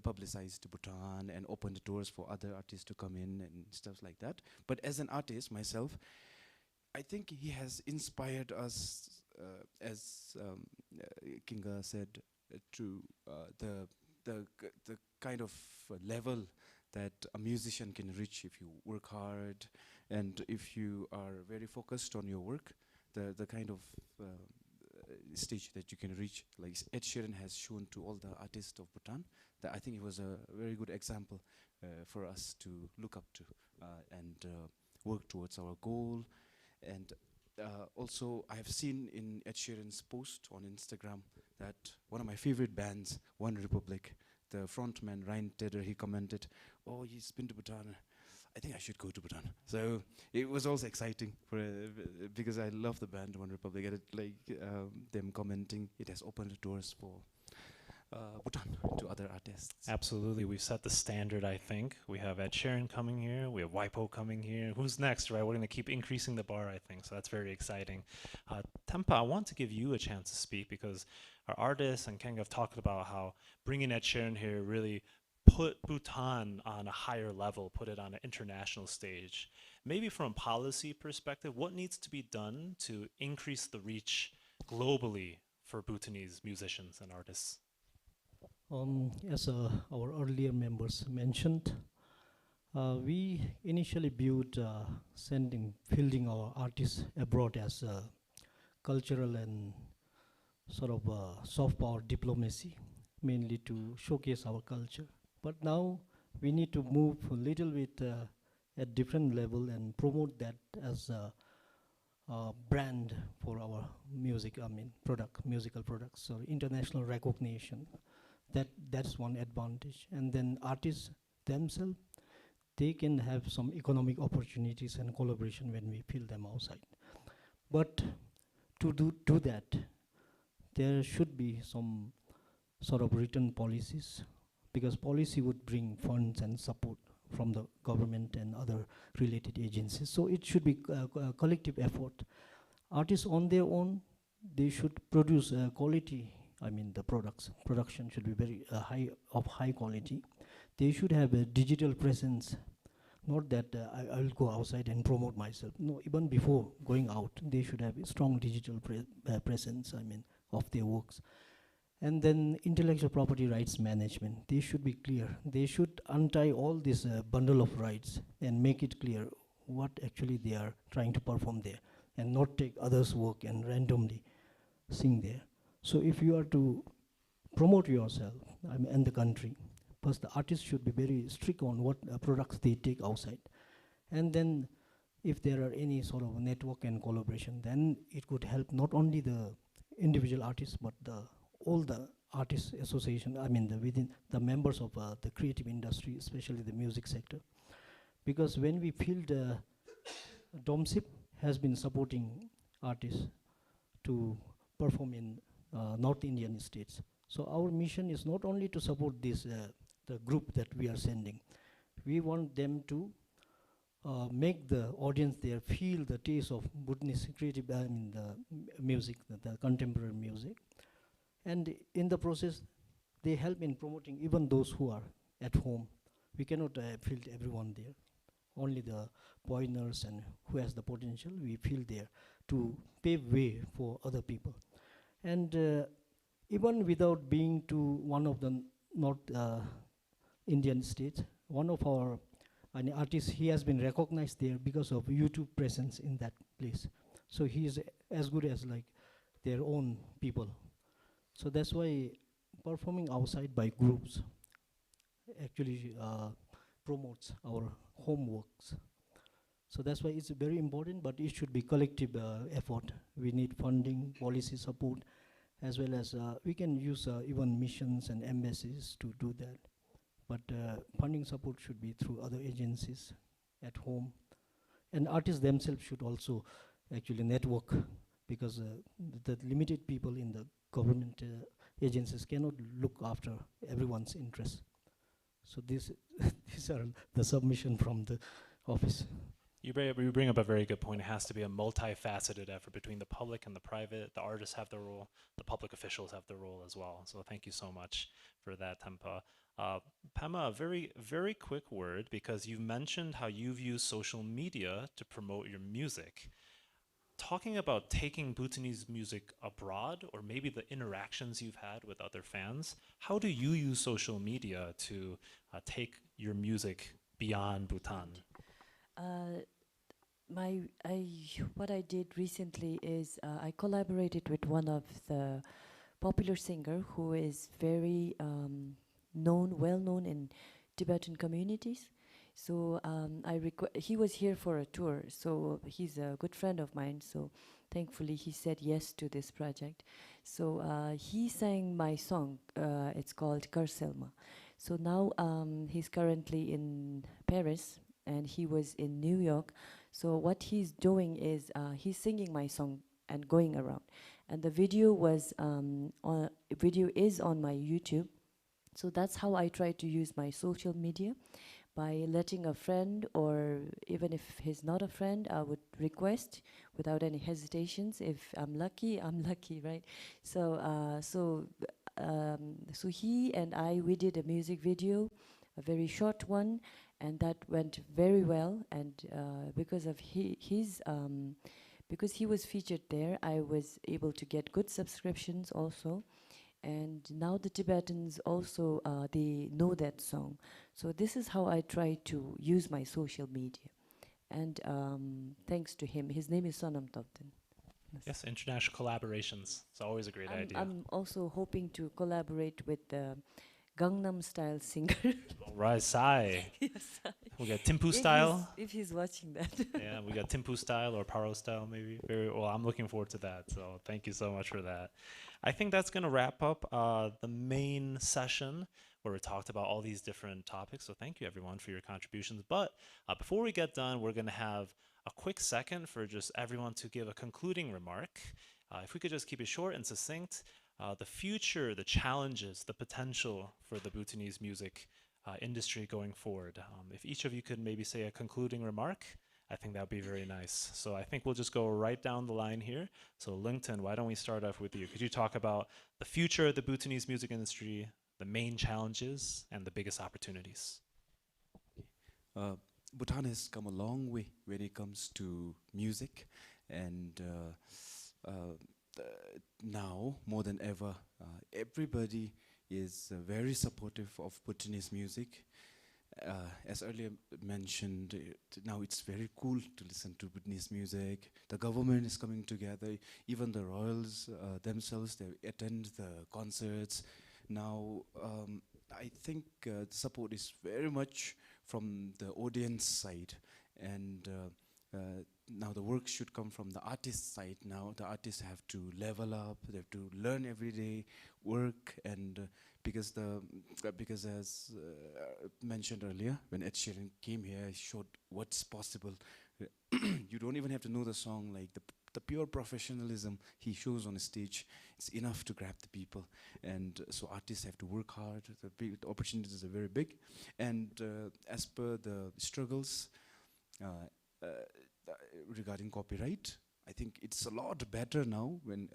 publicized Bhutan and opened the doors for other artists to come in and stuff like that. But as an artist myself, I think he has inspired us, as Kinga said, to the kind of level that a musician can reach if you work hard and if you are very focused on your work. The kind of stage that you can reach, like Ed Sheeran has shown to all the artists of Bhutan, that I think it was a very good example for us to look up to and work towards our goal. And also, I have seen in Ed Sheeran's post on Instagram that one of my favorite bands, One Republic, the frontman Ryan Tedder, he commented, "Oh, he's been to Bhutan. I think I should go to Bhutan." So it was also exciting for because I love the band One Republic, and them commenting, it has opened the doors for Bhutan to other artists. Absolutely, we've set the standard. I think we have Ed Sheeran coming here. We have WIPO coming here. Who's next, right? We're going to keep increasing the bar, I think. So that's very exciting. Tempa, I want to give you a chance to speak because our artists and Kang have talked about how bringing Ed Sheeran here really put Bhutan on a higher level, put it on an international stage. Maybe from a policy perspective, what needs to be done to increase the reach globally for Bhutanese musicians and artists? As our earlier members mentioned, we initially viewed fielding our artists abroad as cultural and sort of soft power diplomacy, mainly to showcase our culture. But now we need to move a little bit at different level and promote that as a brand for our music, musical products or international recognition. That's one advantage. And then artists themselves, they can have some economic opportunities and collaboration when we field them outside. But to do that, there should be some sort of written policies, because policy would bring funds and support from the government and other related agencies. So it should be a collective effort. Artists on their own, they should produce quality. The production should be very high quality. They should have a digital presence. Not that I'll go outside and promote myself. No, even before going out, they should have a strong digital presence. Of their works. And then intellectual property rights management. They should be clear. They should untie all this bundle of rights and make it clear what actually they are trying to perform there, and not take others' work and randomly sing there. So if you are to promote yourself and the country, first the artists should be very strict on what products they take outside. And then if there are any sort of network and collaboration, then it could help not only the individual artists, but all the artists association, within the members of the creative industry, especially the music sector. Because when we field, DOMSIP has been supporting artists to perform in North Indian states. So our mission is not only to support this, the group that we are sending. We want them to make the audience there feel the taste of Bhutanese creative, the music, the contemporary music. And in the process, they help in promoting even those who are at home We cannot field everyone there. Only the pointers and who has the potential we field there to pave way for other people. And even without being to one of the North Indian states, one of our an artist, he has been recognized there because of YouTube presence in that place. So he is as good as like their own people. So that's why performing outside by groups actually promotes our homeworks. So that's why it's very important, but it should be collective effort. We need funding, policy support, as well as we can use even missions and embassies to do that. But funding support should be through other agencies at home. And artists themselves should also actually network, because the limited people in the government agencies cannot look after everyone's interests. So this these are the submission from the office. You bring up a very good point. It has to be a multifaceted effort between the public and the private. The artists have their role, the public officials have their role as well. So thank you so much for that, Tempa. Pema, a very quick word, because you mentioned how you've used social media to promote your music. Talking about taking Bhutanese music abroad, or maybe the interactions you've had with other fans, how do you use social media to take your music beyond Bhutan? What I did recently is I collaborated with one of the popular singer who is very well known in Tibetan communities. So he was here for a tour, so he's a good friend of mine, so thankfully he said yes to this project. So he sang my song, it's called Karselma. So now he's currently in Paris, and he was in New York. So what he's doing is he's singing my song and going around. And the video is on my YouTube. So that's how I try to use my social media, by letting a friend, or even if he's not a friend, I would request without any hesitations. If I'm lucky, I'm lucky, right? So he and I, we did a music video, a very short one, and that went very well. And because of because he was featured there, I was able to get good subscriptions also. And now the Tibetans also, they know that song. So this is how I try to use my social media. And thanks to him, his name is Sonam Topten. Yes, international collaborations. It's always a great idea. I'm also hoping to collaborate with the Gangnam Style singer. Right, Sai. Yes, We got Timpu style. If he's watching that. Yeah, we got Timpu style or Paro style, maybe. Very well. I'm looking forward to that. So thank you so much for that. I think that's going to wrap up the main session where we talked about all these different topics. So thank you, everyone, for your contributions. But before we get done, we're going to have a quick second for just everyone to give a concluding remark. If we could just keep it short and succinct. The future, the challenges, the potential for the Bhutanese music industry going forward. If each of you could maybe say a concluding remark, I think that would be very nice. So I think we'll just go right down the line here. So Lungten, why don't we start off with you? Could you talk about the future of the Bhutanese music industry, the main challenges, and the biggest opportunities? Bhutan has come a long way when it comes to music, and now more than ever, everybody is very supportive of Bhutanese music. As earlier mentioned, now it's very cool to listen to Bhutanese music. The government is coming together. Even the royals themselves, they attend the concerts. Now, I think the support is very much from the audience side. And now the work should come from the artist side. Now the artists have to level up, they have to learn every day, work, and because as mentioned earlier, when Ed Sheeran came here, he showed what's possible. You don't even have to know the song, like the pure professionalism he shows on the stage, it's enough to grab the people. And so artists have to work hard. The opportunities are very big. And as per the struggles regarding copyright, I think it's a lot better now when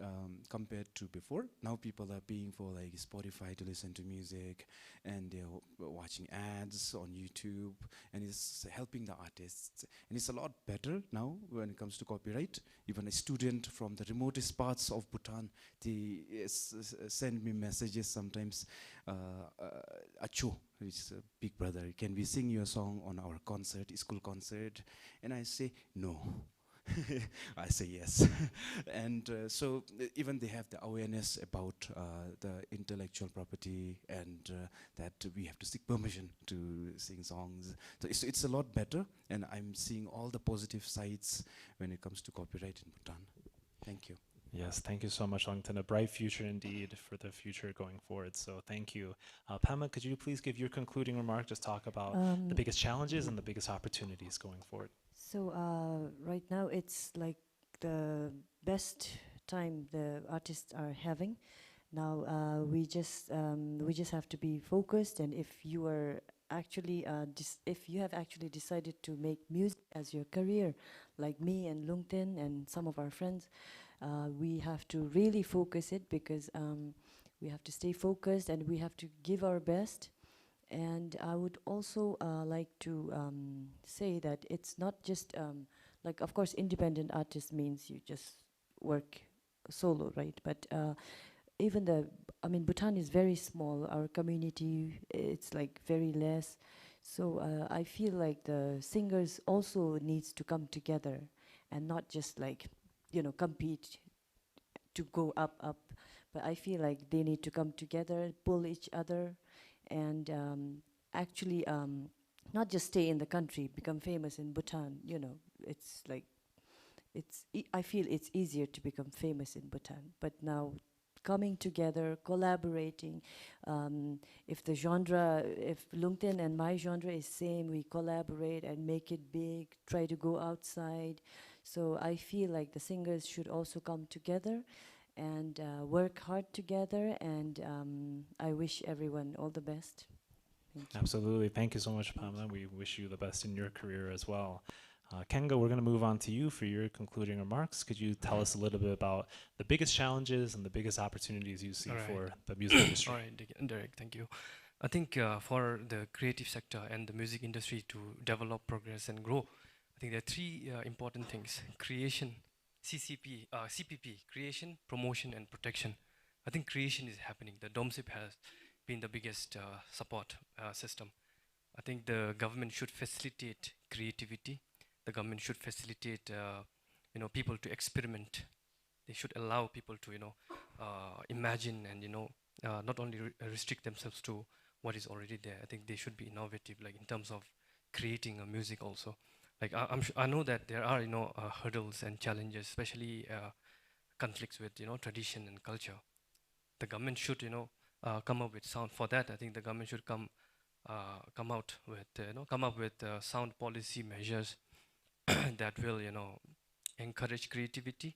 compared to before. Now people are paying for like Spotify to listen to music, and they're watching ads on YouTube, and it's helping the artists. And it's a lot better now when it comes to copyright. Even a student from the remotest parts of Bhutan, they send me messages sometimes. Acho, which is a big brother, can we sing your song on our concert, school concert? And I say no. I say yes. And so even they have the awareness about the intellectual property, and that we have to seek permission to sing songs. So it's a lot better, and I'm seeing all the positive sides when it comes to copyright in Bhutan. Thank you. Yes, thank you so much, Longton. A bright future indeed for the future going forward. So thank you. Pema, could you please give your concluding remark? Just talk about the biggest challenges and the biggest opportunities going forward. So right now it's like the best time the artists are having. Now we just have to be focused, and if you are actually if you have actually decided to make music as your career, like me and Lungten and some of our friends, we have to really focus it, because we have to stay focused and we have to give our best. And I would also like to say that it's not just like, of course, independent artist means you just work solo, right? But even Bhutan is very small. Our community, it's like very less. So I feel like the singers also needs to come together and not just like, compete to go up. But I feel like they need to come together, pull each other, and actually not just stay in the country, become famous in Bhutan. It's like, I feel it's easier to become famous in Bhutan. But now coming together, collaborating, if Lungten and my genre is same, we collaborate and make it big, try to go outside. So I feel like the singers should also come together and work hard together, and I wish everyone all the best. Thank you. Absolutely. Thank you so much, Pamela. We wish you the best in your career as well. Kenga, we're going to move on to you for your concluding remarks. Could you tell us a little bit about the biggest challenges and the biggest opportunities you see for the music industry? All right, Derek, thank you. I think for the creative sector and the music industry to develop, progress, and grow, I think there are three important things: creation, CPP, creation, promotion, and protection. I think creation is happening. The DOMSIP has been the biggest support system. I think the government should facilitate creativity. The government should facilitate, people to experiment. They should allow people to, imagine and, not only restrict themselves to what is already there. I think they should be innovative, like in terms of creating a music also. Like I know that there are, hurdles and challenges, especially conflicts with, tradition and culture. The government should, come up with sound. For that, I think the government should come up with sound policy measures that will, encourage creativity,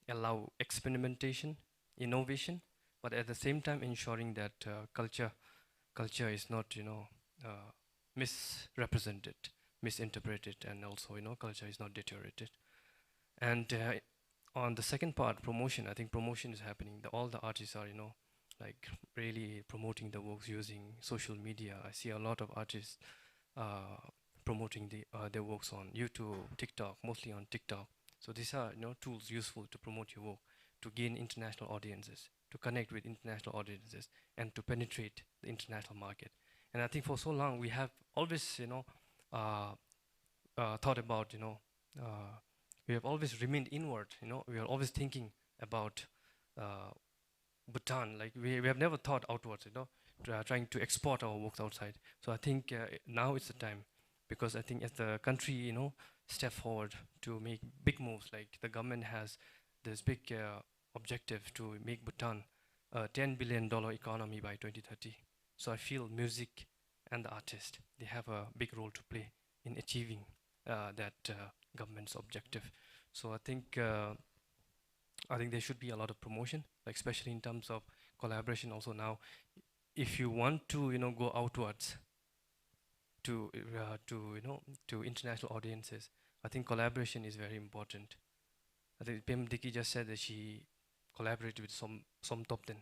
allow experimentation, innovation, but at the same time ensuring that culture is not, misrepresented, misinterpreted, and also, culture is not deteriorated. And on the second part, promotion, I think promotion is happening. All the artists are, like really promoting the works using social media. I see a lot of artists promoting their works on YouTube, TikTok, mostly on TikTok. So these are, tools useful to promote your work, to gain international audiences, to connect with international audiences, and to penetrate the international market. And I think for so long we have always, thought about, we have always remained inward. We are always thinking about Bhutan. Like we have never thought outwards. Trying to export our works outside. So I think now is the time, because I think as the country, step forward to make big moves, like the government has this big objective to make Bhutan a $10 billion economy by 2030. So I feel music and the artist, they have a big role to play in achieving that government's objective. So I think there should be a lot of promotion, like especially in terms of collaboration. Also now, if you want to go outwards to international audiences, I think collaboration is very important. I think Pim Diki just said that she collaborated with some top 10.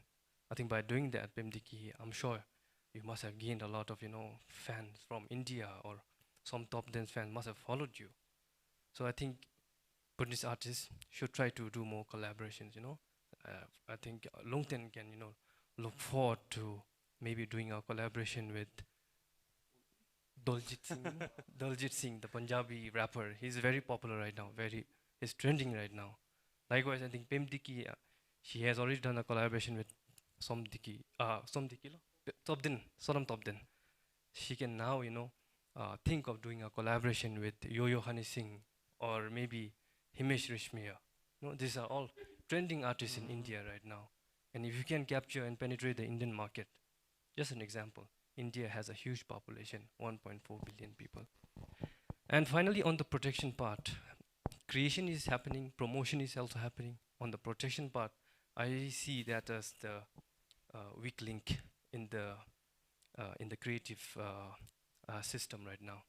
I think by doing that, Pim Diki, I'm sure you must have gained a lot of fans from India, or some top 10 fans must have followed you. So I think Bhutanese artists should try to do more collaborations. I think Longten can look forward to maybe doing a collaboration with Daljit Singh. Daljit Singh, the Punjabi rapper. He's very popular right now. He's trending right now. Likewise, I think Pim Diki, she has already done a collaboration with Somdiki, Tobdin, Sonam Tobdin. She can now, think of doing a collaboration with Yo-Yo Honey Singh, or maybe Himesh Reshmiya. These are all trending artists in India right now. And if you can capture and penetrate the Indian market, just an example, India has a huge population, 1.4 billion people. And finally, on the protection part, creation is happening, promotion is also happening. On the protection part, I see that as the weak link in the creative system right now.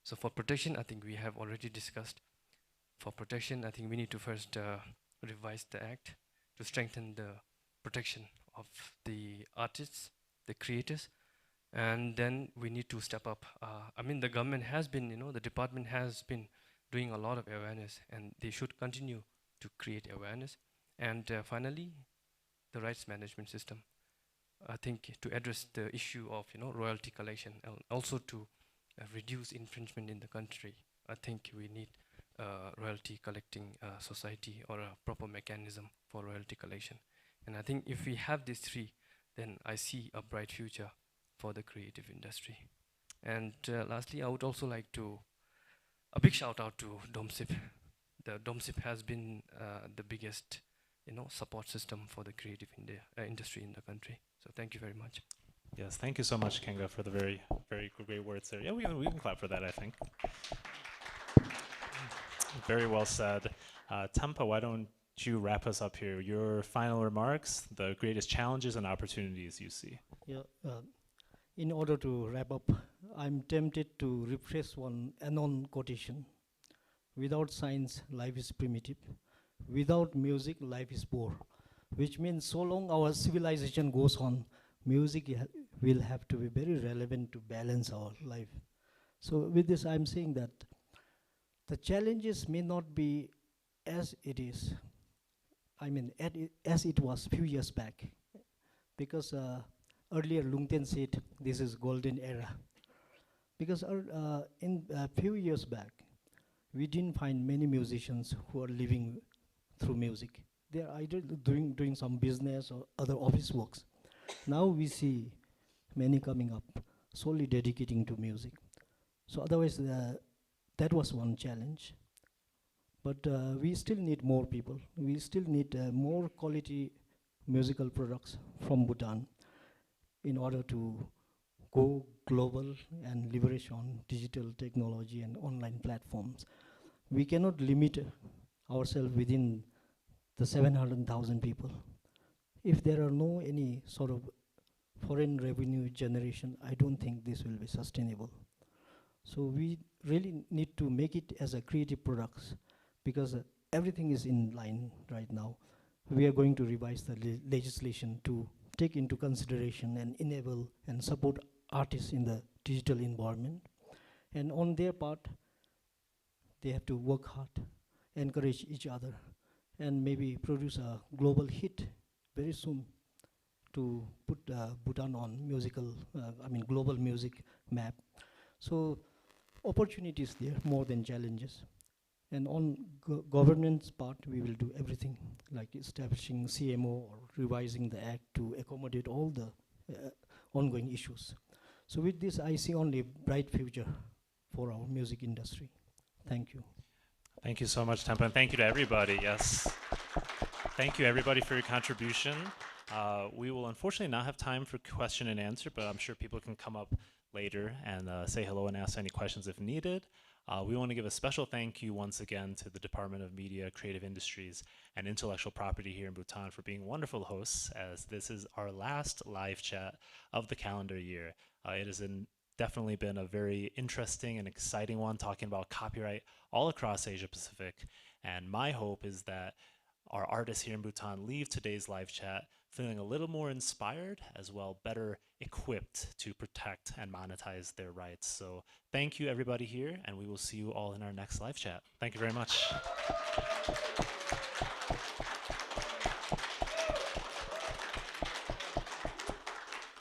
So for protection, I think we have already discussed. For protection, I think we need to first revise the act to strengthen the protection of the artists, the creators, and then we need to step up. I mean, the government has been, the department has been doing a lot of awareness, and they should continue to create awareness. And finally, the rights management system. I think to address the issue of royalty collection, and also to reduce infringement in the country, I think we need royalty collecting society, or a proper mechanism for royalty collection. And I think if we have these three, then I see a bright future for the creative industry. And lastly, I would also like to a big shout out to DOMSIP. The DOMSIP has been the biggest support system for the creative industry in the country. So thank you very much. Yes, thank you so much, Kenga, for the very, very great words there. Yeah, we can clap for that, I think. Very well said. Tampa, why don't you wrap us up here? Your final remarks, the greatest challenges and opportunities you see. Yeah, in order to wrap up, I'm tempted to rephrase one Anon quotation. Without science, life is primitive. Without music, life is poor. Which means so long our civilization goes on, music will have to be very relevant to balance our life. So with this, I'm saying that the challenges may not be as it is, as it was few years back. Because earlier Lungten said this is golden era. Because in a few years back, we didn't find many musicians who are living through music. They are either doing some business or other office works. Now we see many coming up, solely dedicating to music. So otherwise, that was one challenge. But we still need more people. We still need more quality musical products from Bhutan in order to go global and leverage on digital technology and online platforms. We cannot limit ourselves within the 700,000 people. If there are no any sort of foreign revenue generation, I don't think this will be sustainable. So we really need to make it as a creative products, because everything is in line right now. We are going to revise the legislation to take into consideration and enable and support artists in the digital environment. And on their part, they have to work hard, encourage each other, and maybe produce a global hit very soon to put Bhutan on global music map. So opportunities there more than challenges. And on governance part, we will do everything, like establishing CMO or revising the act to accommodate all the ongoing issues. So with this, I see only a bright future for our music industry. Thank you. Thank you so much, Tempa, and thank you to everybody. Yes. Thank you, everybody, for your contribution. We will unfortunately not have time for question and answer, but I'm sure people can come up later and say hello and ask any questions if needed. We want to give a special thank you once again to the Department of Media, Creative Industries, and Intellectual Property here in Bhutan for being wonderful hosts, as this is our last live chat of the calendar year. It is an definitely been a very interesting and exciting one, talking about copyright all across Asia Pacific. And my hope is that our artists here in Bhutan leave today's live chat feeling a little more inspired, as well better equipped to protect and monetize their rights. So thank you everybody here, and we will see you all in our next live chat. Thank you very much.